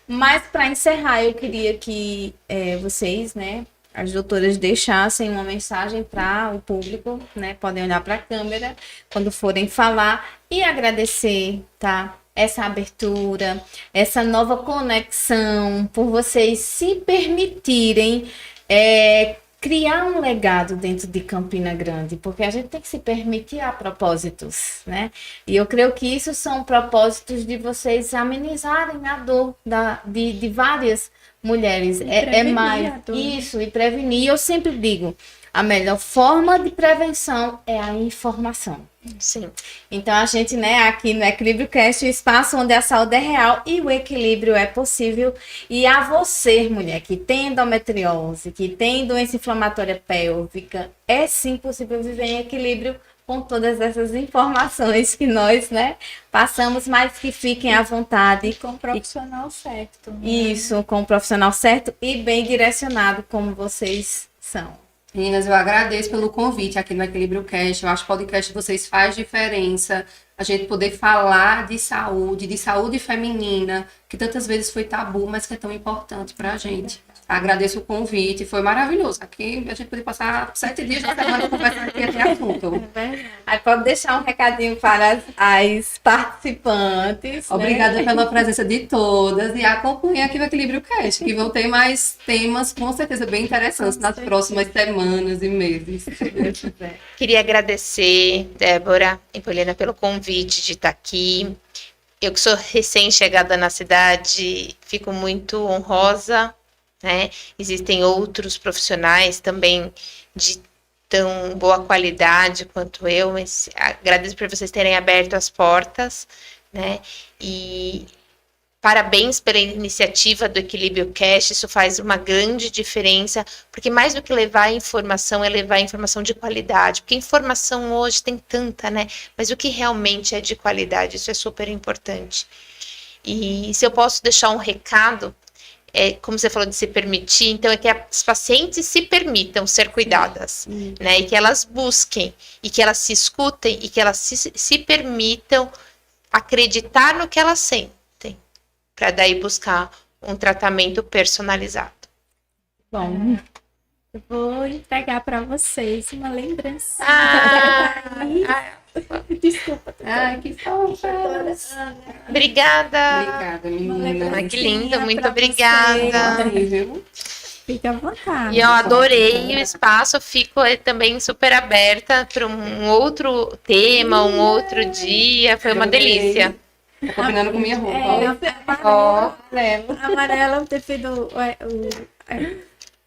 [SPEAKER 1] Mas para encerrar, eu queria que vocês, né, as doutoras, deixassem uma mensagem para o público, né? Podem olhar para a câmera quando forem falar e agradecer, tá? Essa abertura, essa nova conexão, por vocês se permitirem criar um legado dentro de Campina Grande, porque a gente tem que se permitir a propósitos, né? E eu creio que isso são propósitos de vocês amenizarem a dor de várias mulheres. É mais isso, e prevenir. Eu sempre digo, a melhor forma de prevenção é a informação.
[SPEAKER 2] Sim.
[SPEAKER 1] Então a gente, né, aqui no Equilíbrio Cast, o espaço onde a saúde é real e o equilíbrio é possível. E a você, mulher, que tem endometriose, que tem doença inflamatória pélvica, é sim possível viver em equilíbrio com todas essas informações que nós, né, passamos, mas que fiquem à vontade.
[SPEAKER 3] E com o profissional certo. Né?
[SPEAKER 1] Isso, com o profissional certo e bem direcionado, como vocês são.
[SPEAKER 4] Meninas, eu agradeço pelo convite aqui no Equilíbrio Cast. Eu acho que o podcast de vocês faz diferença. A gente poder falar de saúde feminina, que tantas vezes foi tabu, mas que é tão importante para a gente. Agradeço o convite, foi maravilhoso. Aqui a gente pode passar 7 dias na semana conversando aqui até assunto.
[SPEAKER 1] Aí pode deixar um recadinho para as participantes.
[SPEAKER 4] Obrigada pela presença de todas e acompanhe aqui no Equilíbrio Cast, que vão ter mais temas com certeza bem interessantes nas próximas semanas e meses.
[SPEAKER 2] Queria agradecer, Débora e Poliana, pelo convite de estar aqui. Eu que sou recém-chegada na cidade, fico muito honrosa, né? Existem outros profissionais também de tão boa qualidade quanto eu, mas agradeço por vocês terem aberto as portas, né? E parabéns pela iniciativa do Equilíbrio Cast, isso faz uma grande diferença, porque mais do que levar informação, é levar informação de qualidade, porque informação hoje tem tanta, né? Mas o que realmente é de qualidade, isso é super importante. E se eu posso deixar um recado, como você falou de se permitir, então é que as pacientes se permitam ser cuidadas, né? E que elas busquem, e que elas se escutem, e que elas se permitam acreditar no que elas sentem, para daí buscar um tratamento personalizado.
[SPEAKER 3] Bom, eu vou entregar para vocês uma lembrança. Desculpa.
[SPEAKER 4] Ai, que fofa.
[SPEAKER 2] Obrigada.
[SPEAKER 4] Obrigada, menina.
[SPEAKER 2] Que linda, muito obrigada.
[SPEAKER 4] Você.
[SPEAKER 3] Fica à vontade.
[SPEAKER 2] E eu adorei o espaço, fico também super aberta para um outro tema, um outro dia. Foi uma delícia.
[SPEAKER 4] Tá combinando com minha roupa.
[SPEAKER 2] Ó,
[SPEAKER 3] Amarela, o tecido.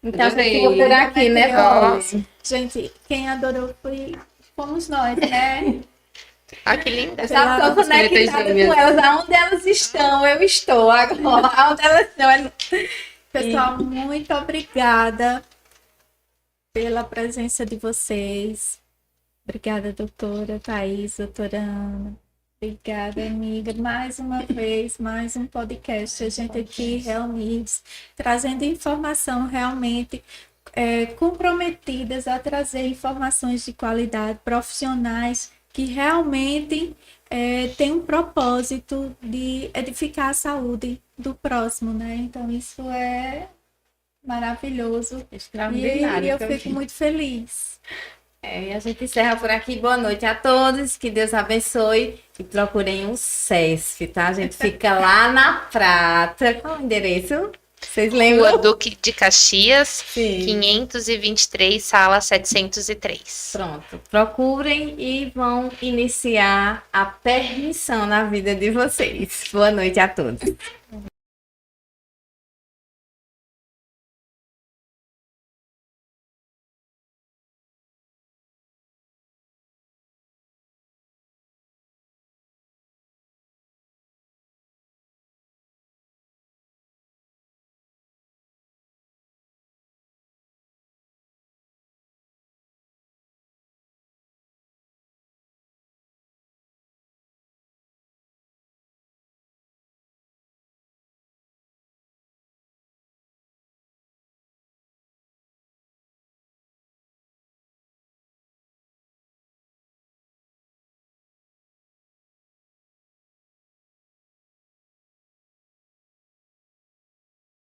[SPEAKER 1] Então, a gente
[SPEAKER 4] Adorei.
[SPEAKER 1] fica por aqui, né, Paulo?
[SPEAKER 3] Gente, quem adorou fomos nós, né?
[SPEAKER 2] ah, que linda.
[SPEAKER 1] Já tô conectada
[SPEAKER 4] gêmeas.
[SPEAKER 1] com elas. Aonde elas estão, eu estou agora. Aonde elas estão.
[SPEAKER 3] Pessoal, muito obrigada pela presença de vocês. Obrigada, doutora Thaís, doutora Ana. Obrigada, amiga. Mais uma vez, mais um podcast. A gente aqui reunidos, trazendo informação realmente comprometidas a trazer informações de qualidade, profissionais que realmente têm um propósito de edificar a saúde do próximo, né? Então, isso é maravilhoso.
[SPEAKER 1] Extraordinário.
[SPEAKER 3] E eu fico muito feliz.
[SPEAKER 1] E a gente encerra por aqui. Boa noite a todos. Que Deus abençoe. E procurem um SESF, tá? A gente fica lá na Prata. Qual é o endereço? Vocês
[SPEAKER 2] Rua
[SPEAKER 1] lembram?
[SPEAKER 2] Duque de Caxias,
[SPEAKER 1] Sim.
[SPEAKER 2] 523, sala 703.
[SPEAKER 1] Pronto. Procurem e vão iniciar a permissão na vida de vocês. Boa noite a todos.